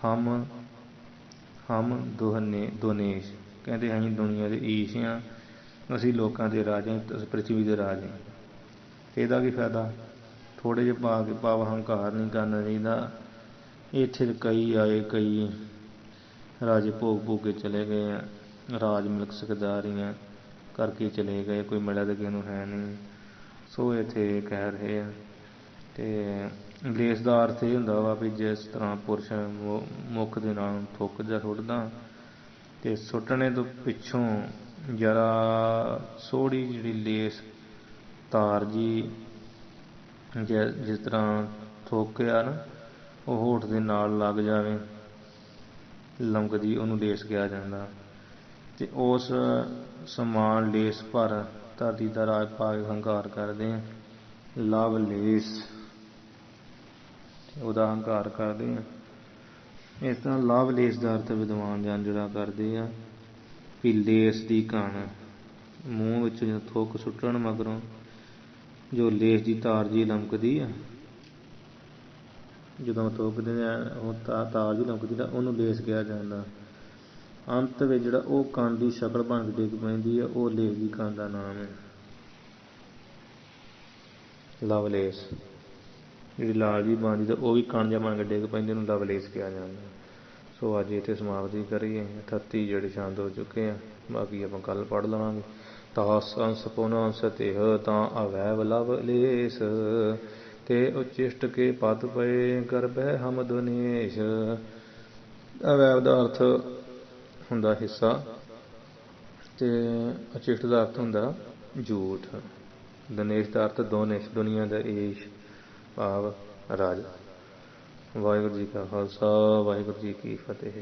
ਹਮ ਦੋਨੇਸ਼ ਕਹਿੰਦੇ ਅਸੀਂ ਦੁਨੀਆ ਦੇ ਈਸ਼ ਹਾਂ, ਅਸੀਂ ਲੋਕਾਂ ਦੇ ਰਾਜੇ, ਪ੍ਰਿਥਵੀ ਦੇ ਰਾਜੇ। ਇਹਦਾ ਕੀ ਫਾਇਦਾ, ਥੋੜ੍ਹੇ ਜਿਹੇ ਪਾ ਕੇ ਭਾਵ ਹੰਕਾਰ ਨਹੀਂ ਕਰਨਾ ਚਾਹੀਦਾ। ਇੱਥੇ ਕਈ ਆਏ, ਕਈ ਰਾਜੇ ਭੋਗ ਕੇ ਚਲੇ ਗਏ ਆ, ਰਾਜ ਮਿਲਕ ਸਕਦਾਰੀਆਂ ਕਰਕੇ ਚਲੇ ਗਏ, ਕੋਈ ਮਿਲਿਆ ਤਾਂ ਕਿਸੇ ਨੂੰ ਹੈ ਨਹੀਂ। ਸੋ ਇੱਥੇ ਕਹਿ ਰਹੇ ਆ ਤੇ ਲੇਸ ਦਾ ਅਰਥ ਇਹ ਹੁੰਦਾ ਵਾ ਵੀ ਜਿਸ ਤਰ੍ਹਾਂ ਪੁਰਸ਼ ਮੁੱਖ ਦੇ ਨਾਲ ਥੁੱਕ ਜਾਂ ਸੁੱਟਦਾ ਤੇ ਸੁੱਟਣੇ ਤੋਂ ਪਿੱਛੋਂ ਜਰਾ ਸੋਹੜੀ ਜਿਹੜੀ ਲੇਸ ਤਾਰ ਜੀ ਜਿਸ ਤਰ੍ਹਾਂ ਥੋਕਿਆ ਨਾ ਉਹ ਹੋਠ ਦੇ ਨਾਲ ਲੱਗ ਜਾਵੇ ਲਮਕਦੀ, ਉਹਨੂੰ ਲੇਸ ਕਿਹਾ ਜਾਂਦਾ। ਤੇ ਉਸ ਸਮਾਨ ਲੇਸ ਪਰ ਧਰਤੀ ਦਾ ਰਾਜ ਪਾ ਕੇ ਹੰਕਾਰ ਕਰਦੇ ਆ, ਲਵ ਲੇਸ, ਉਹਦਾ ਹੰਕਾਰ ਕਰਦੇ ਆ। ਇਸ ਤਰ੍ਹਾਂ ਲਵ ਲੇਸ ਦਾ ਅਰਥ ਵਿਦਵਾਨ ਜਨ ਜਿਹੜਾ ਕਰਦੇ ਆ ਵੀ ਲੇਸ ਦੀ ਕਣ, ਮੂੰਹ ਵਿੱਚ ਜਦੋਂ ਥੁੱਕ ਸੁੱਟਣ ਮਗਰੋਂ ਜੋ ਲੇਸ ਦੀ ਤਾਰ ਜੀ ਲਮਕਦੀ ਆ, ਜਦੋਂ ਥੁੱਕਦੇ ਆ ਉਹ ਤਾਰ ਜੀ ਲਮਕਦੀ ਨਾ, ਉਹਨੂੰ ਲੇਸ ਕਿਹਾ ਜਾਂਦਾ। ਅੰਤ ਵਿੱਚ ਜਿਹੜਾ ਉਹ ਕਣ ਦੀ ਸ਼ਕਲ ਬਣ ਕੇ ਡਿੱਗ ਪੈਂਦੀ ਆ, ਉਹ ਲੇਸ ਦੀ ਕਣ ਦਾ ਨਾਮ ਹੈ, ਲਵਲੇਸ। ਜਿਹੜੀ ਲਾਲ ਜੀ ਬਣਦੀ ਤਾਂ ਉਹ ਵੀ ਕਣ ਜਿਹਾ ਬਣ ਕੇ ਡਿੱਗ ਪੈਂਦੀ, ਉਹਨੂੰ ਲਵਲੇਸ ਕਿਹਾ ਜਾਂਦਾ। ਸੋ ਅੱਜ ਇੱਥੇ ਸਮਾਪਤੀ ਕਰੀਏ। 38 ਜਿਹੜੇ ਸ਼ਾਂਤ ਹੋ ਚੁੱਕੇ ਆ, ਬਾਕੀ ਆਪਾਂ ਕੱਲ੍ਹ ਪੜ੍ਹ ਲਵਾਂਗੇ। ਤਾਸ ਅੰਸ ਪੁਨਸ ਤਿਹ ਤਾਂ ਅਵੈਵ ਲਵ ਲੇਸ, ਤੇ ਉਚਿਸ਼ਟ ਕੇ ਪਦ ਪਏ ਗਰਭੈ ਹਮ ਦੁਨੇਸ਼। ਅਵੈਵ ਦਾ ਅਰਥ ਹੁੰਦਾ ਹਿੱਸਾ, ਤੇ ਅਚਿਸ਼ਟ ਦਾ ਅਰਥ ਹੁੰਦਾ ਝੂਠ। ਦਨੇਸ਼ ਦਾ ਅਰਥ ਦੋਨੇਸ਼, ਦੁਨੀਆ ਦਾ ਏਸ਼ ਭਾਵ ਰਾਜ। ਵਾਹਿਗੁਰੂ ਜੀ ਕਾ ਖਾਲਸਾ, ਵਾਹਿਗੁਰੂ ਜੀ ਕੀ ਫਤਿਹ।